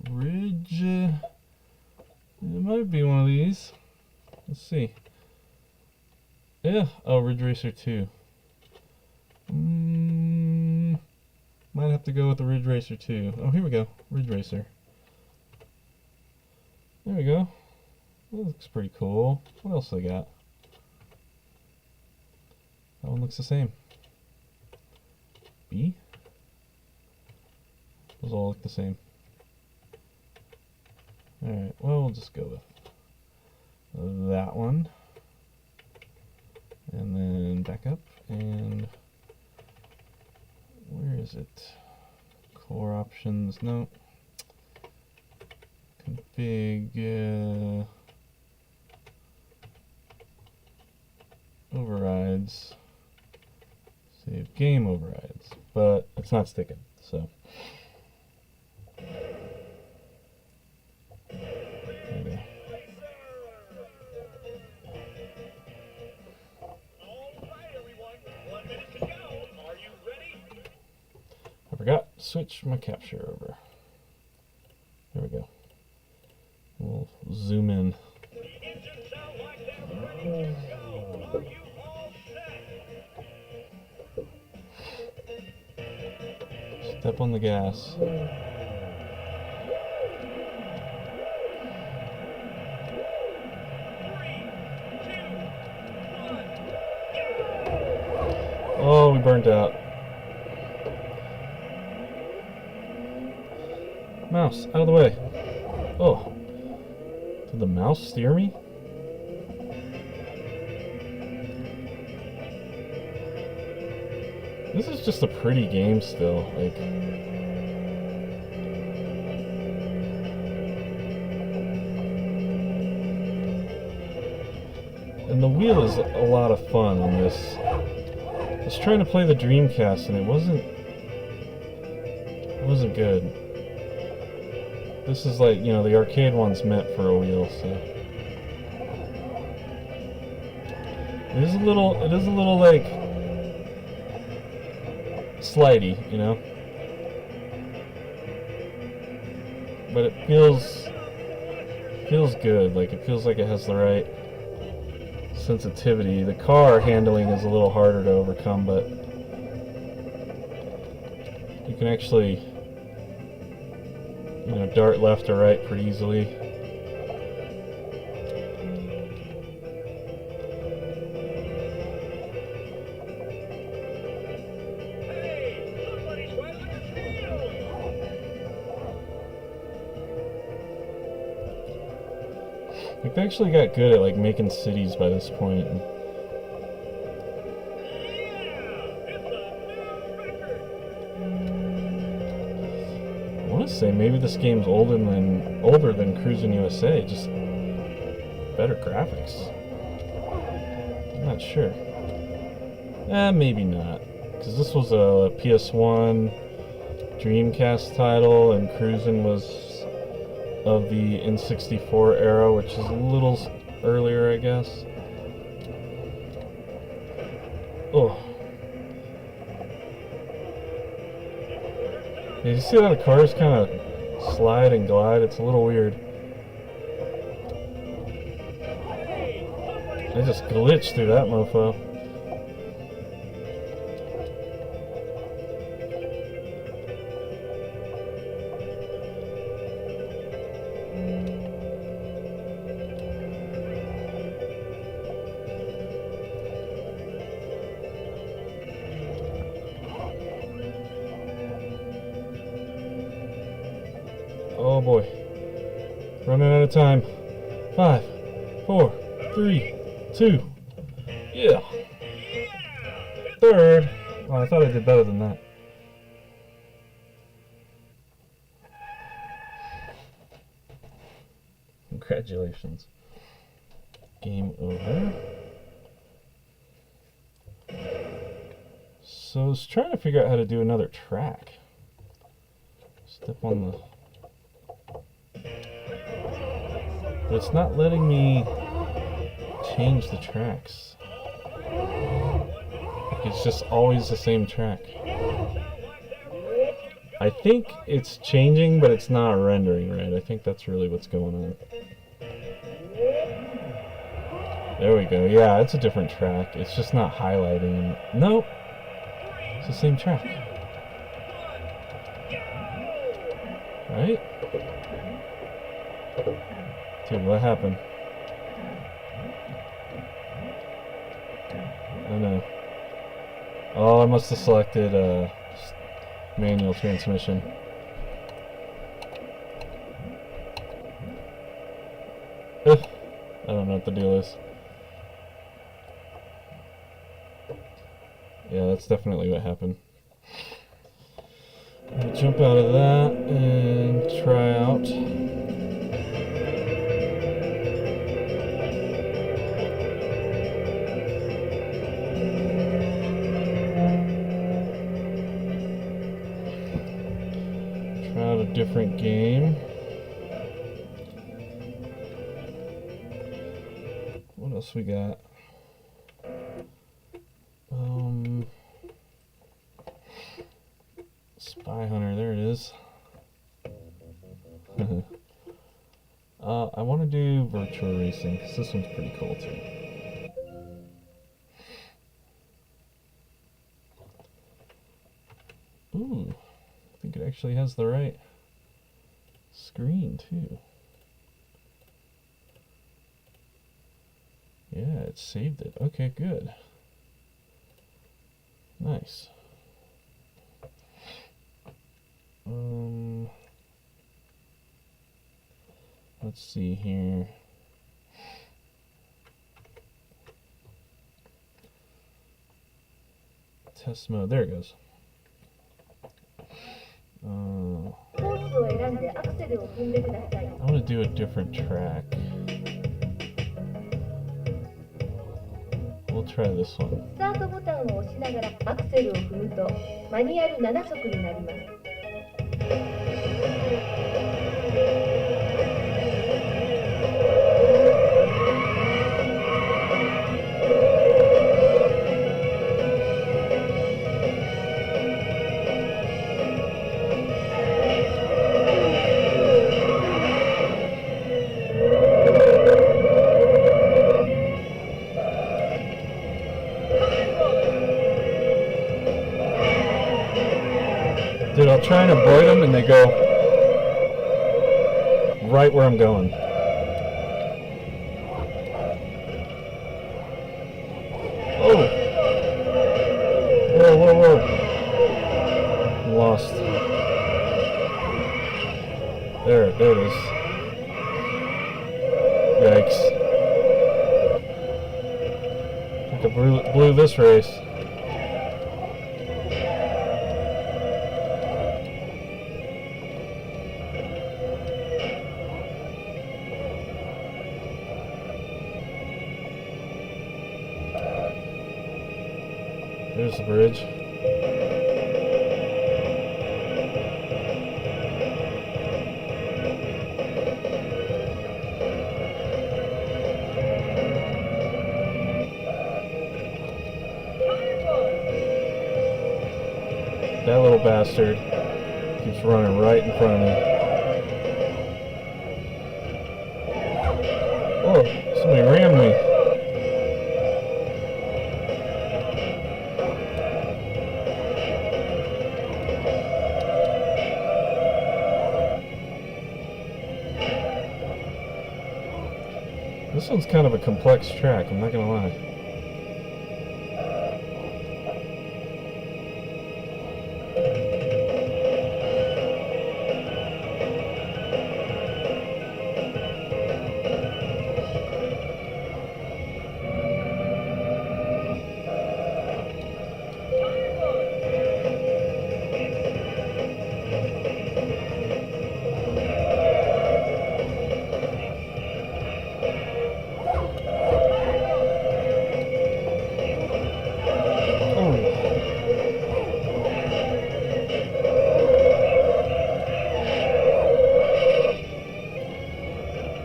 Ridge. It might be one of these. Let's see. Yeah. Oh, Ridge Racer 2. Might have to go with the Ridge Racer 2. Oh, here we go. Ridge Racer. There we go. That looks pretty cool. What else they got? That one looks the same. B? Those all look the same. Alright, well, we'll just go with that one. And then back up, and where is it? Core options, no. Config, overrides, save game overrides, but it's not sticking, so. There we go. I forgot to switch my capture over. There we go. We'll zoom in. Step on the gas. Oh, we burnt out. Mouse, out of the way. Oh. Did the mouse steer me? This is just a pretty game still. Like, and the wheel is a lot of fun on this. I was trying to play the Dreamcast and it wasn't good. This is like, you know, the arcade one's meant for a wheel, so it is a little like slidey, you know, but it feels good. Like, it feels like it has the right sensitivity. The car handling is a little harder to overcome, but you can actually, you know, dart left or right pretty easily. Hey, somebody's right on your tail. Like, they actually got good at like making cities by this point. I want to say maybe this game's older than Cruisin USA. Just better graphics. I'm not sure. Maybe not. Because this was a PS1 Dreamcast title, and Cruisin was of the N64 era, which is a little earlier, I guess. Oh. Yeah, you see how the cars kind of slide and glide? It's a little weird. I just glitched through that mofo. Oh boy. Running out of time. 5, 4, 3, 2. Yeah. Third. Oh, I thought I did better than that. Congratulations. Game over. So I was trying to figure out how to do another track. Step on the... But it's not letting me change the tracks. Like, it's just always the same track. I think it's changing, but it's not rendering right. I think that's really what's going on. There we go. Yeah, it's a different track. It's just not highlighting. Nope. It's the same track. Right? Dude, what happened? Oh no. Oh, I must have selected manual transmission. I don't know what the deal is. Yeah, that's definitely what happened. I'll jump out of that and try out. Try out a different game. What else we got? Spy Hunter, there it is. I want to do virtual racing because this one's pretty cool too. Ooh, I think it actually has the right screen too. Yeah, it saved it. Okay, good. Nice. Let's see here. Test mode. There it goes. I want to do a different track. We'll try this one. スタートボタンを押しながらアクセルを踏むとマニュアル7速になります。Dude, I'll try and avoid them and they go right where I'm going. Oh! Whoa, whoa, whoa. I'm lost. There it is. Yikes. I think I blew this race. There's the bridge. That little bastard keeps running right in front of me. Oh, somebody rammed me. This one's kind of a complex track, I'm not gonna lie.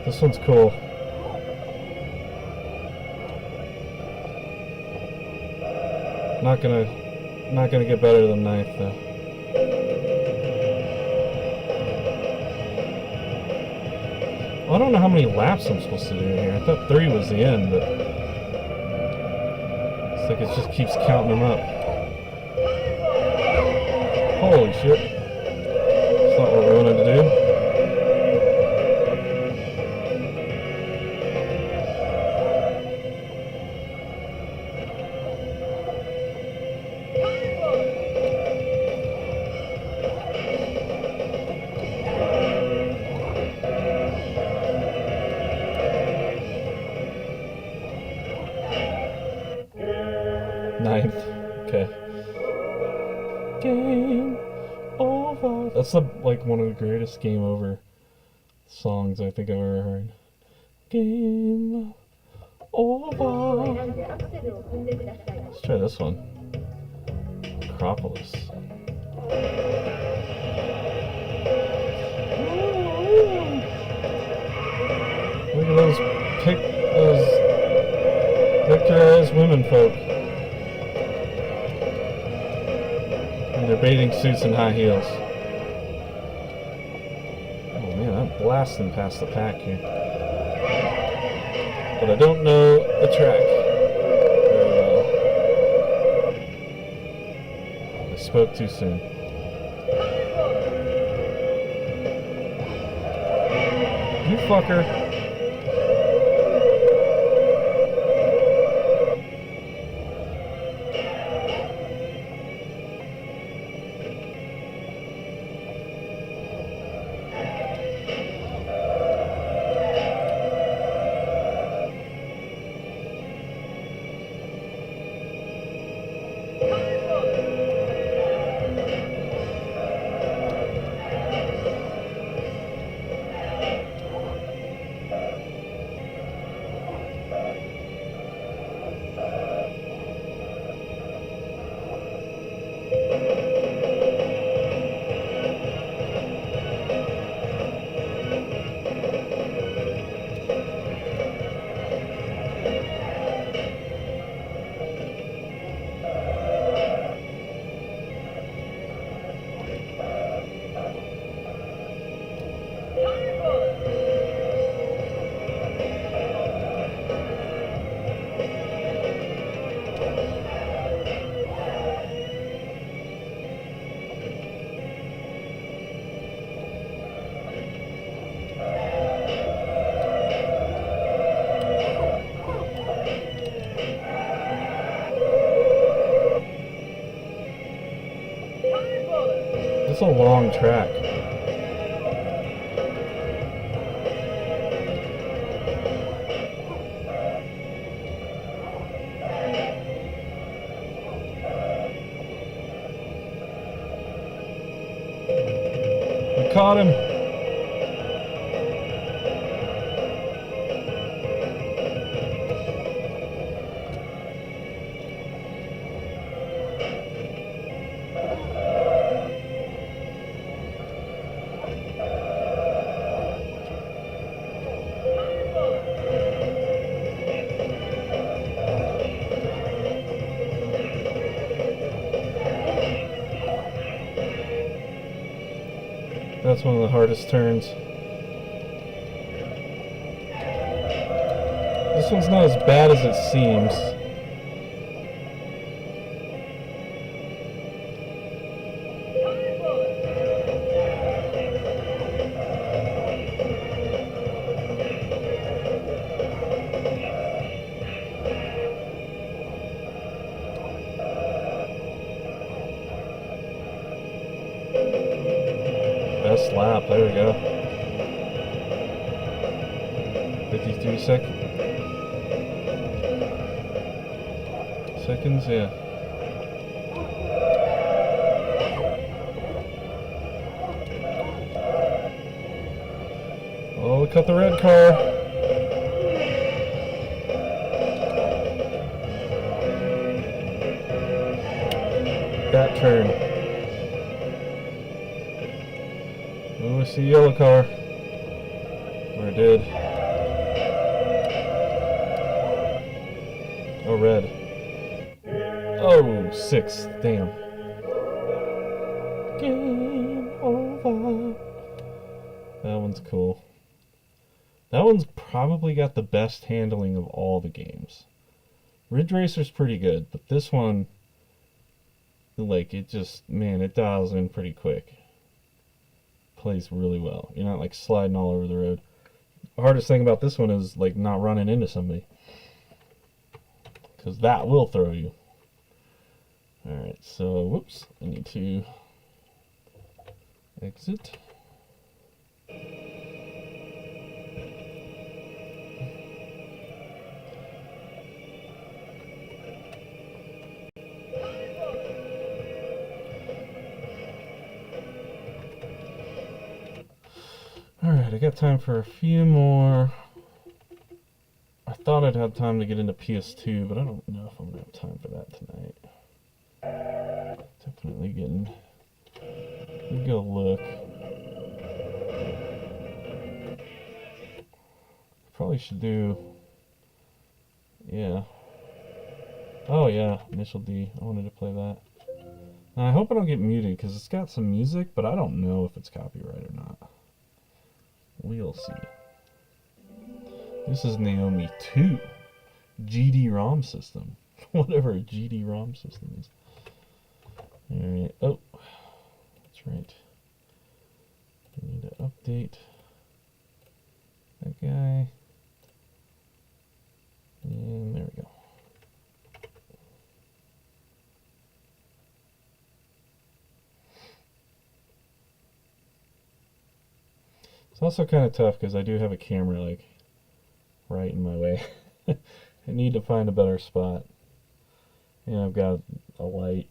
This one's cool. Not gonna get better than ninth though. I don't know how many laps I'm supposed to do here. I thought 3 was the end, but it's like it just keeps counting them up. Holy shit. That's not what we wanted to do. Ninth. Okay. Game over. That's like one of the greatest game over songs I think I've ever heard. Game over. 選んでアクセルを踏んでください。 Let's try this one. Acropolis. Look at those picturesque women folk. In their bathing suits and high heels. Oh man, I'm blasting past the pack here. But I don't know the track very well. I spoke too soon. You fucker. It's a long track. We caught him. That's one of the hardest turns. This one's not as bad as it seems. Best lap, there we go. 53 seconds, yeah. Oh, look at the red car. That turn. Oh, I see yellow car. Or it did. Oh, red. Oh, 6. Damn. Game over. That one's cool. That one's probably got the best handling of all the games. Ridge Racer's pretty good, but this one, like, it just, man, it dials in pretty quick. Plays really well. You're not, like, sliding all over the road. The hardest thing about this one is, like, not running into somebody. Because that will throw you. Alright, so, whoops, I need to exit. Alright, I got time for a few more. I thought I'd have time to get into PS2, but I don't know if I'm going to have time for that tonight. Definitely getting... Let me go look. Probably should do... Yeah. Oh yeah, Initial D. I wanted to play that. Now I hope I don't get muted, because it's got some music, but I don't know if it's copyright or not. We'll see. This is NAOMI 2. GD-ROM system. Whatever a GD-ROM system is. Alright. Oh. That's right. I need to update that guy. And there we go. It's also kind of tough because I do have a camera like right in my way. I need to find a better spot. And I've got a light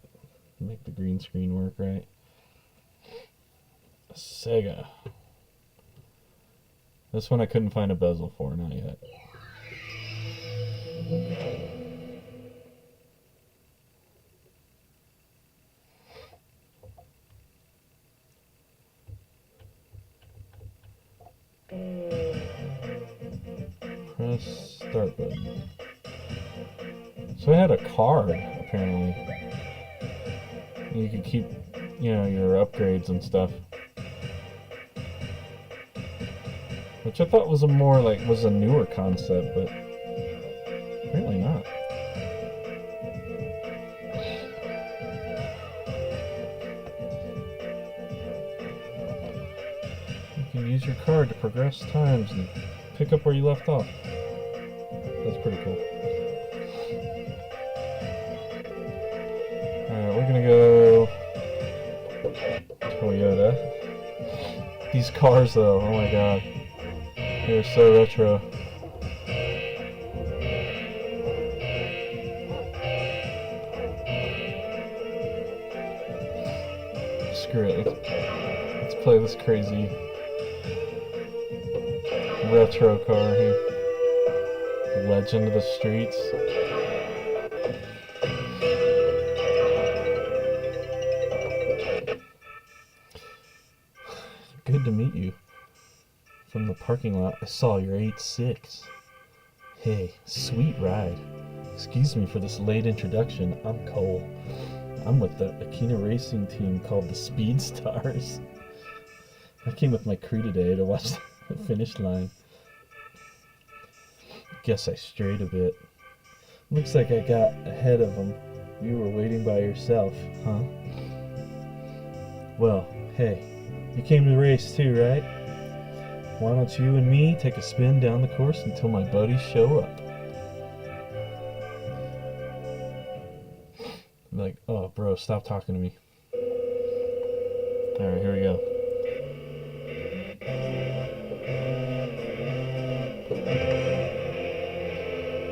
to make the green screen work right. Sega. This one I couldn't find a bezel for, not yet. Press start button. So I had a card, apparently. You could keep, you know, your upgrades and stuff. Which I thought was a more, like, was a newer concept, but apparently not. You can use your card to progress times and pick up where you left off. That's pretty cool. Alright, we're gonna go Toyota. These cars though, oh my god. They're so retro. Screw it, let's play this crazy retro car here. Legend of the Streets. Good to meet you. From the parking lot, I saw your 8.6. Hey, sweet ride. Excuse me for this late introduction. I'm Cole. I'm with the Akina racing team called the Speed Stars. I came with my crew today to watch the finish line. Guess I strayed a bit. Looks like I got ahead of them. You were waiting by yourself, huh? Well, hey, you came to the race too, right? Why don't you and me take a spin down the course until my buddies show up? I'm like, oh, bro, stop talking to me. Alright, here we go.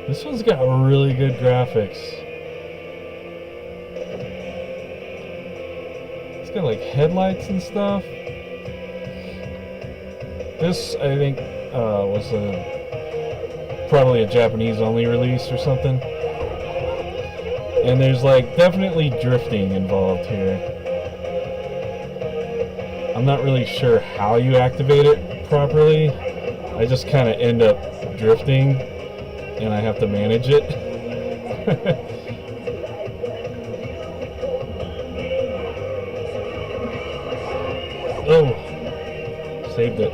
This one's got really good graphics. It's got like headlights and stuff. This, I think, was probably a Japanese only release or something. And there's like definitely drifting involved here. I'm not really sure how you activate it properly. I just kind of end up drifting and I have to manage it. Oh, saved it.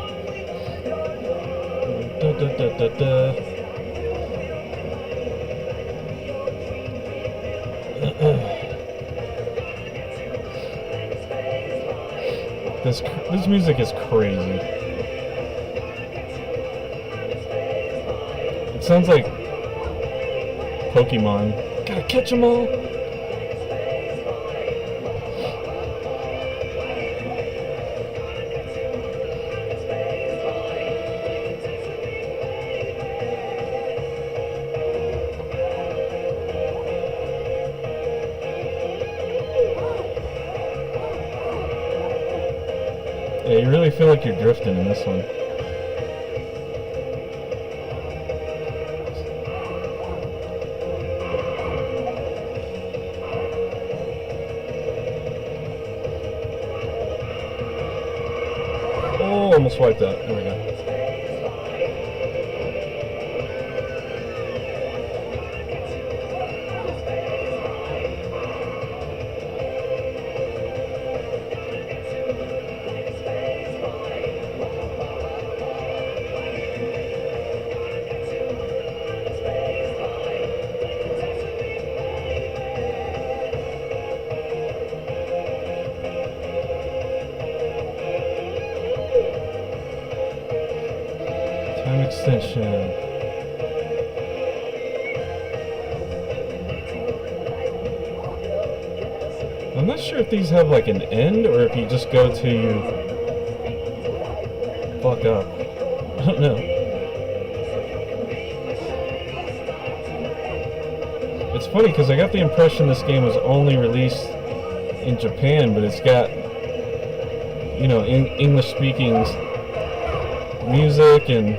Da, da, da, da, da. This music is crazy. It sounds like Pokemon. Gotta catch 'em all. Yeah, you really feel like you're drifting in this one. Oh, almost wiped out. There we go. Time extension. I'm not sure if these have like an end or if you just go to you fuck up. I don't know. It's funny because I got the impression this game was only released in Japan, but it's got, you know, English speaking music and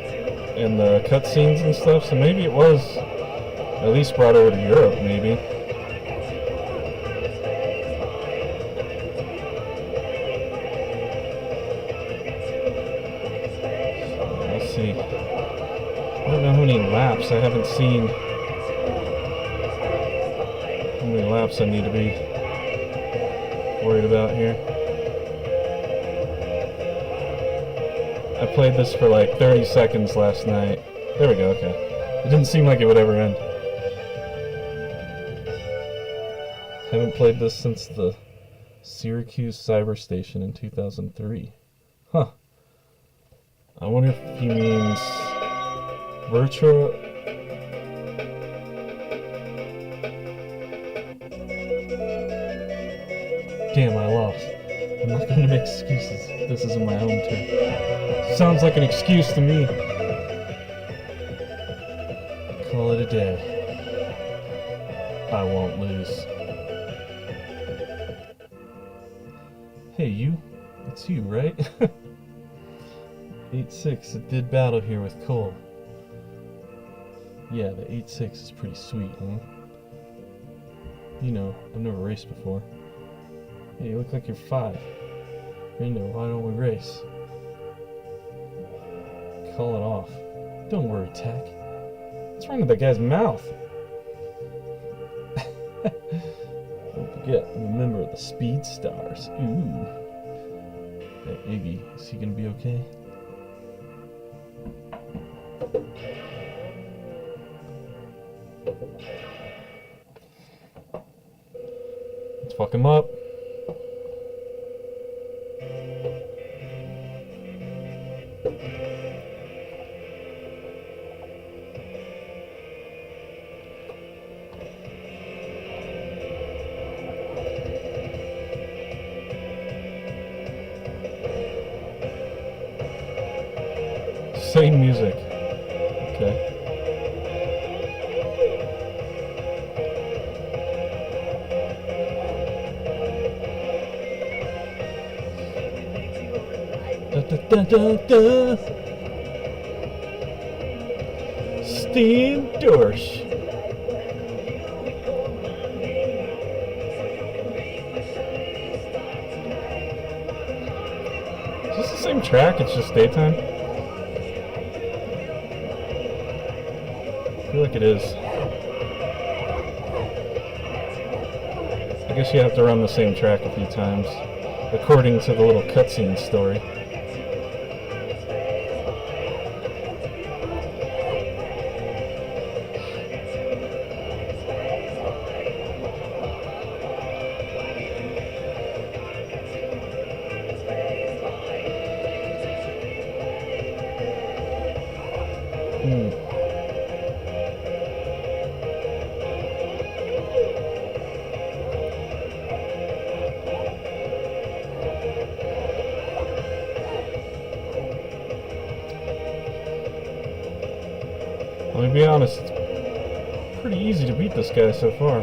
the cutscenes and stuff, so maybe it was at least brought over to Europe, maybe. So, let's see. I don't know how many laps. I haven't seen how many laps I need to be worried about here. I played this for like 30 seconds last night. There we go, okay. It didn't seem like it would ever end. Haven't played this since the Syracuse Cyber Station in 2003. Huh. I wonder if he means virtual... Damn, I lost. I'm not going to make excuses. This isn't my home turf. Sounds like an excuse to me. Call it a day. I won't lose. Hey, you. It's you, right? 8-6, it did battle here with Cole. Yeah, the 8-6 is pretty sweet, huh? You know, I've never raced before. Hey, you look like you're 5. Rindo, why don't we race? Call it off. Don't worry, Tech. What's wrong with that guy's mouth? Don't forget, I'm a member of the Speed Stars. Ooh. Hey, Iggy, is he gonna be okay? Let's fuck him up. Same music. Okay. Da, da, da, da, da. Steam Dorsch. Is this the same track? It's just daytime? I feel like it is. I guess you have to run the same track a few times, according to the little cutscene story. Let me be honest, it's pretty easy to beat this guy so far.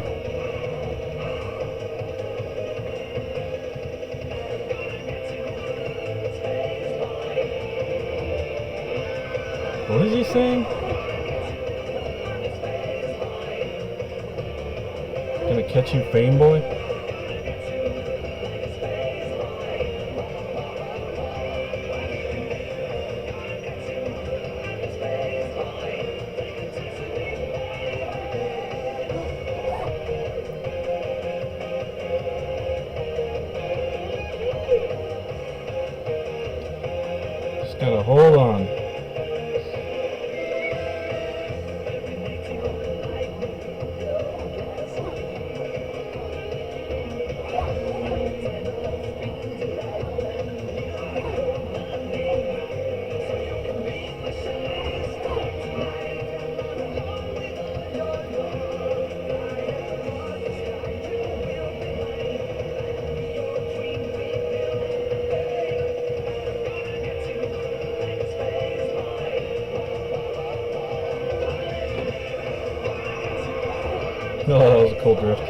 What is he saying? Gonna catch you, Fame Boy? Just gotta hold on. Oh, that was a cool drift.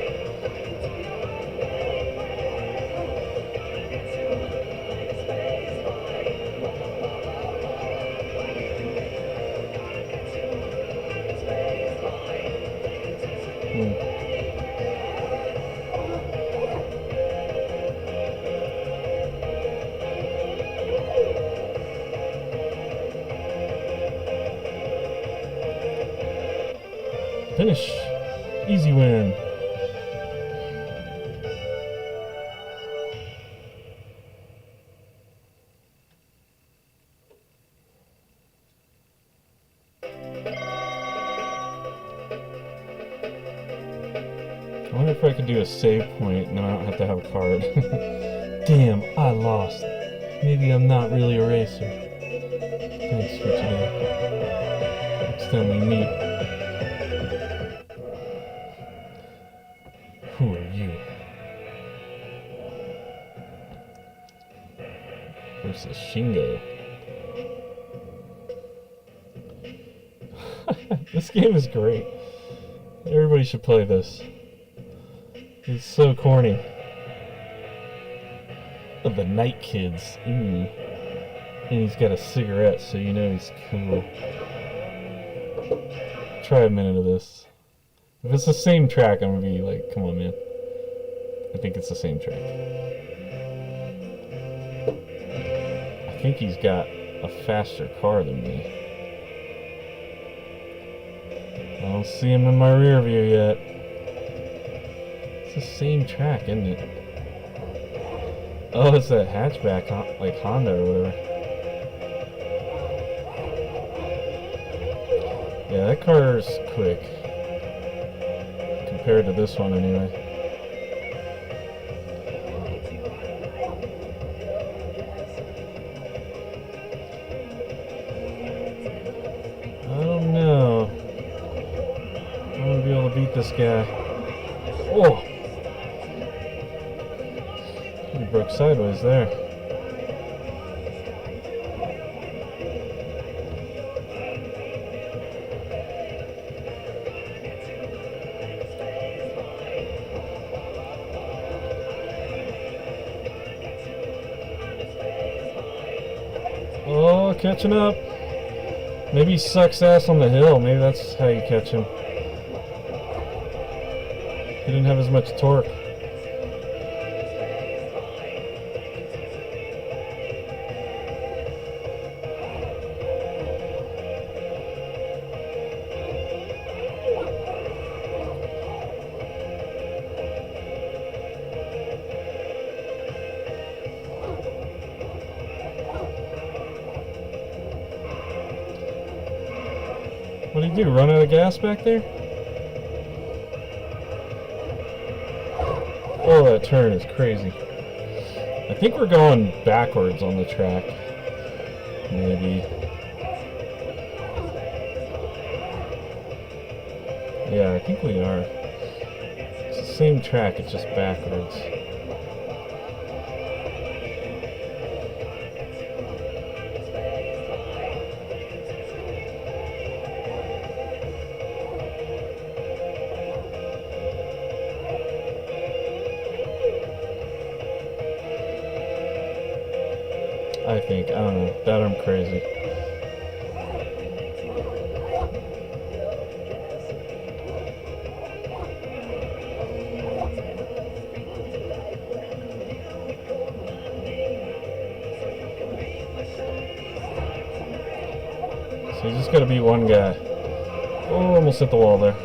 Finish. Easy win. I wonder if I could do a save point and then I don't have to have a card. Damn, I lost. Maybe I'm not really a racer. Thanks for today. Next time we meet. Who are you? Versus Shingo. This game is great. Everybody should play this. It's so corny. Of the Night Kids. Ooh. And he's got a cigarette, so you know he's cool. Try a minute of this. If it's the same track, I'm gonna be like, come on, man. I think it's the same track. I think he's got a faster car than me. I don't see him in my rear view yet. It's the same track, isn't it? Oh, it's that hatchback, like Honda or whatever. Yeah, that car's quick. Compared to this one, anyway. I don't know. I'm gonna be able to beat this guy. Oh! He broke sideways there. Oh, catching up. Maybe he sucks ass on the hill. Maybe that's how you catch him. He didn't have as much torque. What did he do? Run out of gas back there? Oh, that turn is crazy. I think we're going backwards on the track. Maybe. Yeah, I think we are. It's the same track, it's just backwards. I think. I don't know. That I'm crazy. So you just gotta beat one guy. Oh, almost hit the wall there.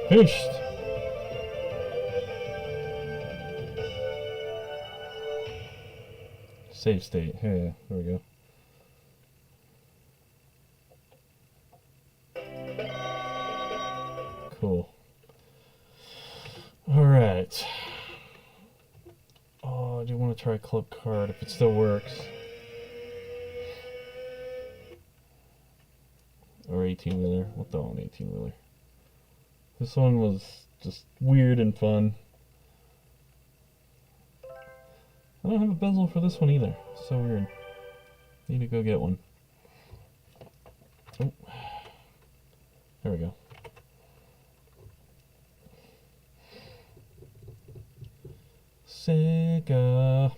Finished. Save state. Hey, there we go. Cool. All right. Oh, I do want to try club card if it still works. Or 18-wheeler. We'll throw an 18-wheeler. This one was just weird and fun. I don't have a bezel for this one either. So weird. Need to go get one. Oh. There we go. Sega.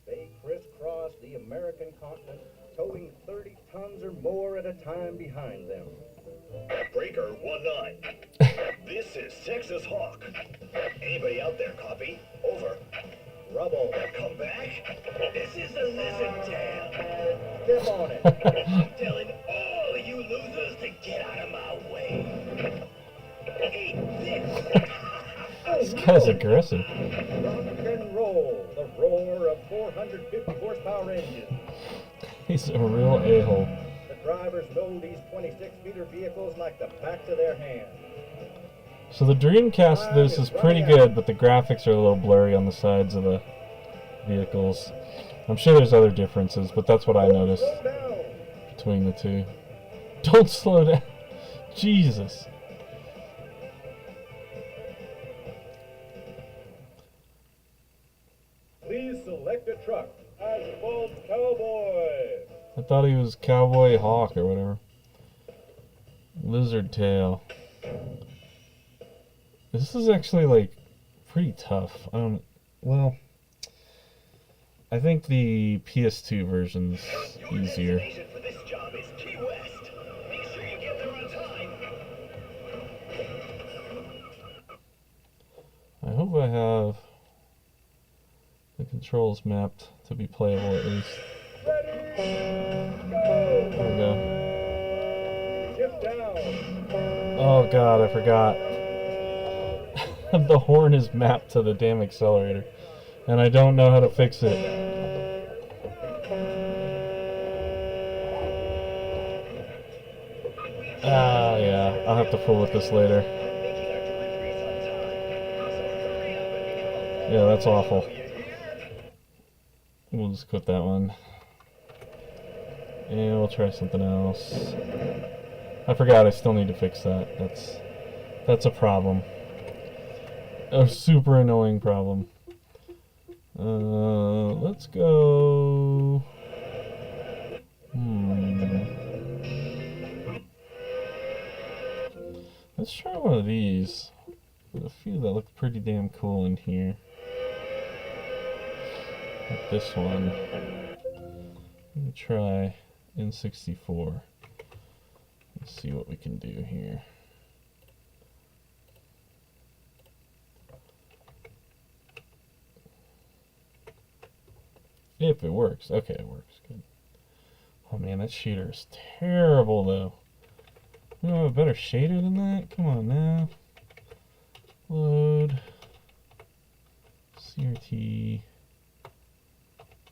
They crisscross the American continent, towing 30 tons or more at a time behind them. Breaker 19. This is Texas Hawk. Anybody out there, copy? Over. Rubble. Come back. This is the Lizard Tail. Step on it. I'm telling all of you losers to get out of my way. Eat this. This guy's aggressive. Rock and roll. The roar of 450 horsepower engines. He's a real a-hole. The drivers know these 26-meter vehicles like the backs of their hands. So the Dreamcast, this is pretty good, but the graphics are a little blurry on the sides of the vehicles. I'm sure there's other differences, but that's what I noticed Slow down. between the two. Don't slow down. Jesus. select a truck. Asphalt Cowboy. I thought he was Cowboy Hawk or whatever. Lizard Tail. This is actually like pretty tough. Well, I think the PS2 version's Your easier. destination for this job is Key West. Make sure you get there on time. I hope I have the controls mapped to be playable at least. There we go. Ship down. Oh god, I forgot. The horn is mapped to the damn accelerator, and I don't know how to fix it. Ah, yeah, I'll have to fool with this later. Making our deliveries on time. So hurry up and become a Yeah, that's awful. You hear? We'll just quit that one. And we'll try something else. I forgot I still need to fix that. That's a problem. A super annoying problem. Let's go. Let's try one of these. There's a few that look pretty damn cool in here. Like this one. Let me try N64. Let's see what we can do here. If it works. Okay, it works. Good. Oh man, that shader is terrible though. We don't have a better shader than that? Come on now. Load. CRT.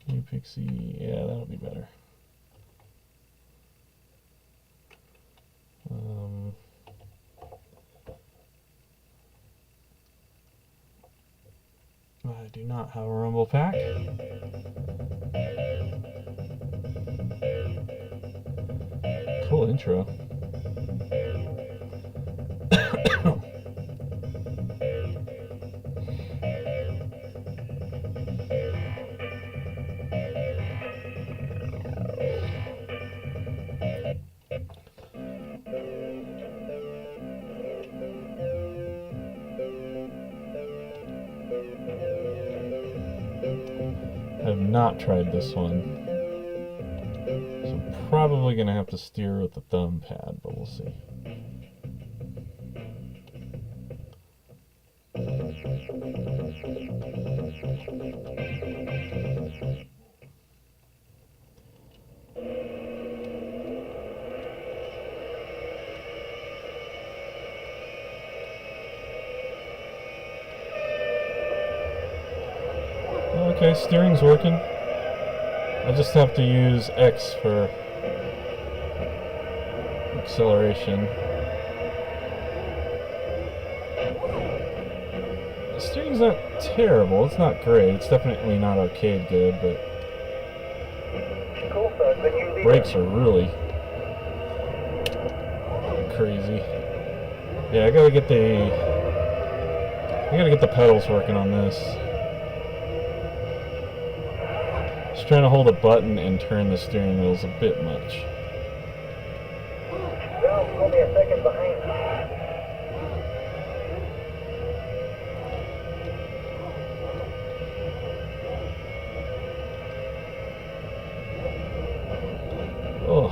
New Pixie. Yeah, that'll be better. I do not have a Rumble Pack. Cool intro. I have not tried this one, so I'm probably going to have to steer with the thumb pad, but we'll see. Okay, steering's working. I just have to use X for acceleration. The steering's not terrible. It's not great. It's definitely not arcade good, but brakes are really crazy. Yeah, I gotta get the pedals working on this. Just trying to hold a button and turn the steering wheel is a bit much. Only a second behind. Oh.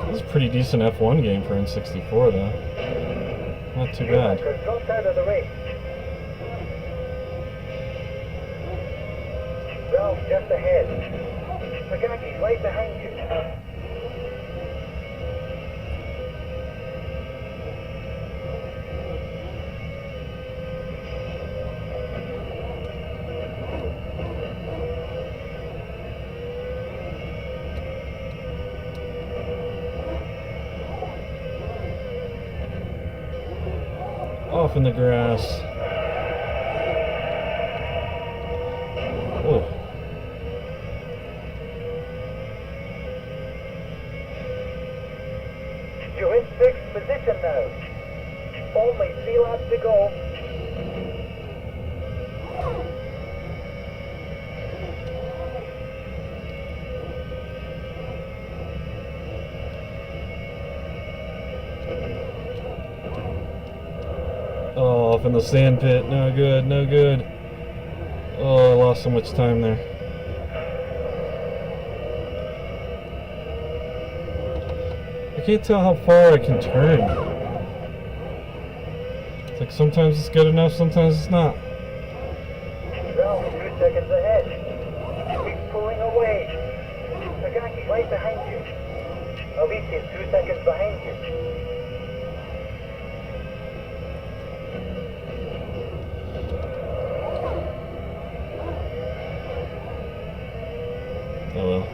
This is a pretty decent F1 game for N64 though. Not too bad. Dropped out of the race. Ralph just ahead. Pagaki's right behind you. Off in the grass. Oh. You're in sixth position now. Only 3 laps to go. Oh, off in the sand pit. No good, no good. Oh, I lost so much time there. I can't tell how far I can turn. It's like sometimes it's good enough, sometimes it's not. Ralph, 2 seconds ahead. Keep pulling away. Tagaki, right behind you. Obisi is 2 seconds behind you. Oh well.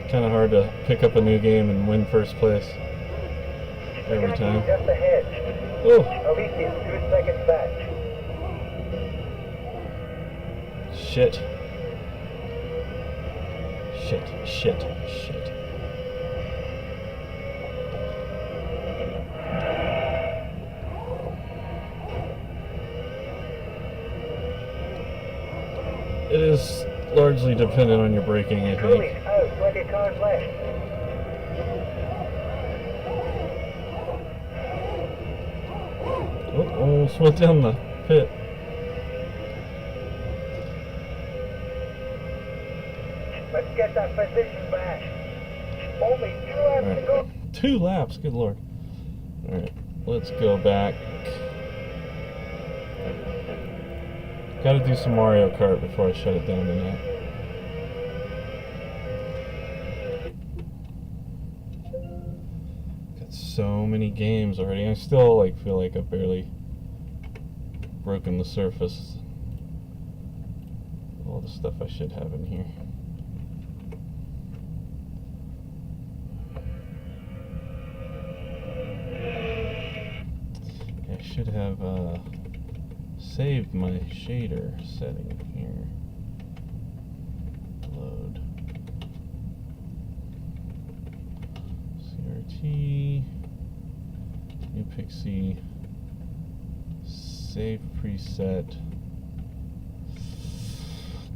Kind of hard to pick up a new game and win first place every Tagaki, time. just ahead. Oh, Obisi is 2 seconds back. shit. Shit, shit, shit. It is largely dependent on your braking, I Cruise think. out, 20 cars left. Oh, almost went down the pit. Let's get that position back. Only 2 laps to go. Alright. 2 laps, good lord. Alright, let's go back. Gotta do some Mario Kart before I shut it down tonight. Got so many games already. I still feel like I've barely broken the surface. All the stuff I should have in here. I should have saved my shader setting here. Load. CRT. New Pixie. Save preset.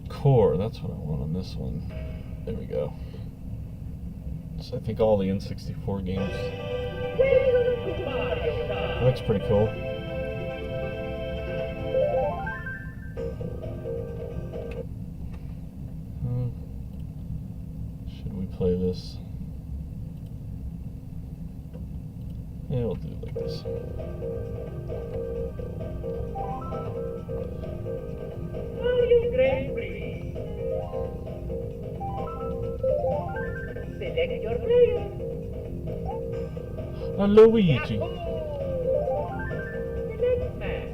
Core. That's what I want on this one. There we go. So I think all the N64 games. Looks pretty cool. Should we play this? Yeah, we'll do it like this. Mario Grand Prix. Select your player. Luigi. Select man.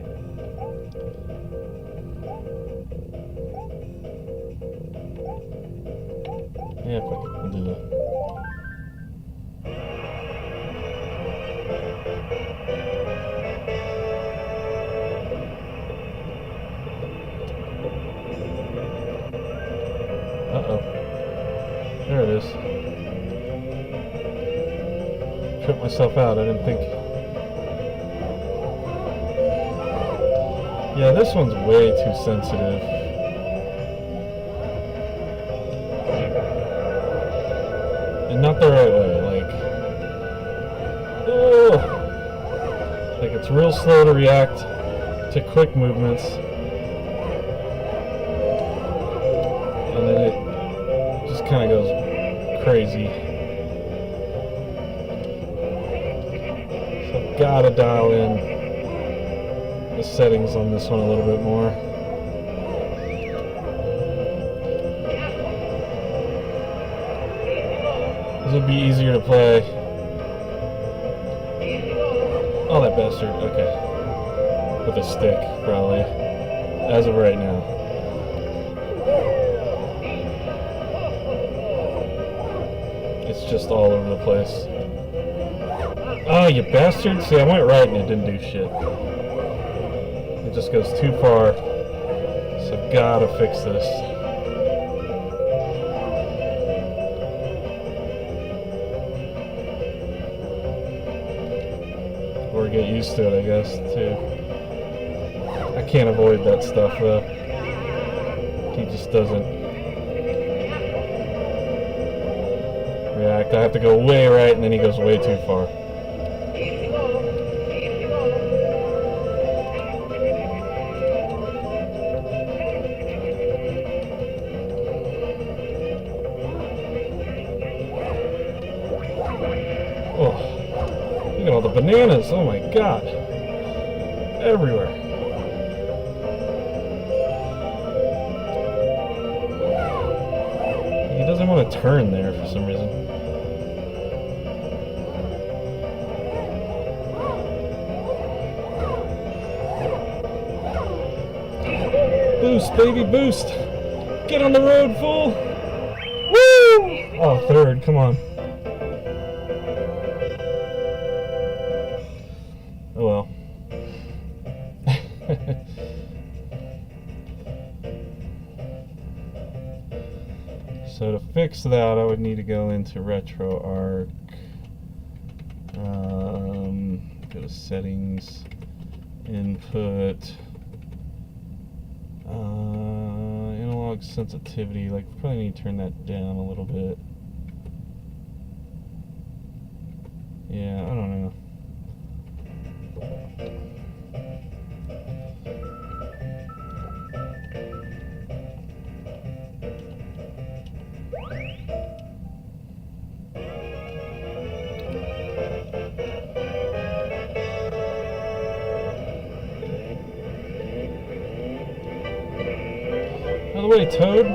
Yeah, fuck it. We'll do that. Uh-oh. There it is. Tripped myself out. I didn't think. Yeah, this one's way too sensitive. And not the right way. Oh, it's real slow to react to quick movements. And then it just kind of goes crazy. So I've got to dial in the settings on this one a little bit more. This would be easier to play. Oh, that bastard. Okay. With a stick, probably. As of right now. It's just all over the place. Oh, you bastard! See, I went right and it didn't do shit. It just goes too far. So I've gotta fix this. Or get used to it, I guess, too. I can't avoid that stuff though. He just doesn't react. I have to go way right, and then he goes way too far. Oh, look at all the bananas. Oh my god. Everywhere. He doesn't want to turn there for some reason. Boost, baby, boost! Get on the road, fool! Woo! Oh, third, come on. Oh well. So to fix that, I would need to go into RetroArch, go to settings, input, analog sensitivity. Like, probably need to turn that down a little bit. Yeah, I don't know. Out of the way, Toad.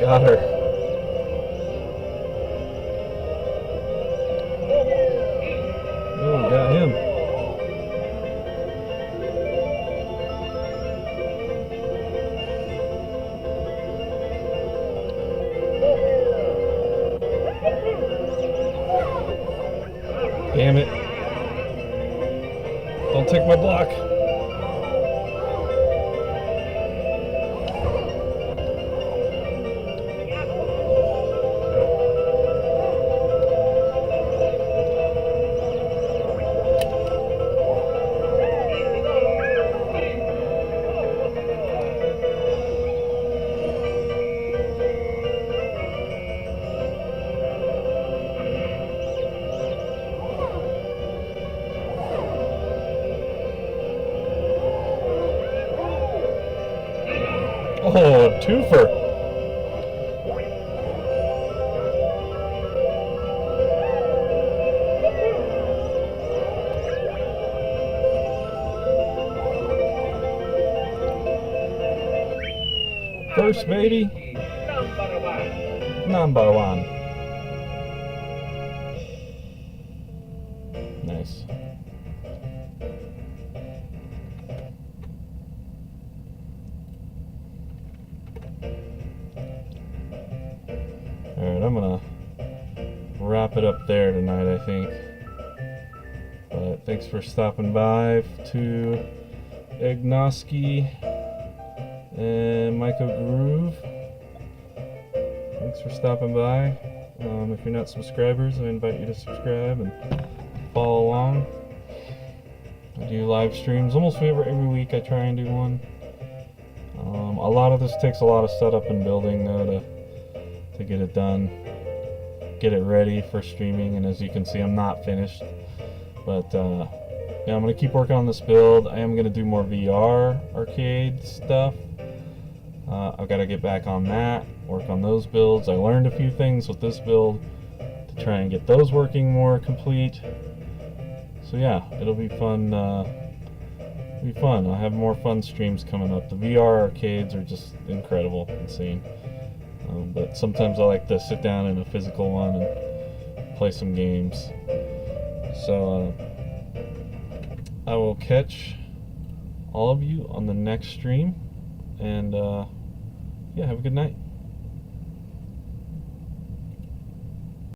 Got her. Oh, got him. Damn it. Don't take my block. Oh, a twofer. First, baby. Number one. Nice. Alright, I'm gonna wrap it up there tonight, I think. But thanks for stopping by to Egnoski and Michael Groove. Thanks for stopping by. If you're not subscribers, I invite you to subscribe and follow along. I do live streams almost every week. I try and do one. A lot of this takes a lot of setup and building though to get it done, get it ready for streaming. And as you can see, I'm not finished, but yeah, I'm gonna keep working on this build. I am gonna do more VR arcade stuff. I've got to get back on that, work on those builds. I learned a few things with this build to try and get those working more complete. So yeah, it'll be fun. I'll have more fun streams coming up. The VR arcades are just incredible, insane. But sometimes I like to sit down in a physical one and play some games. So I will catch all of you on the next stream, and yeah, have a good night.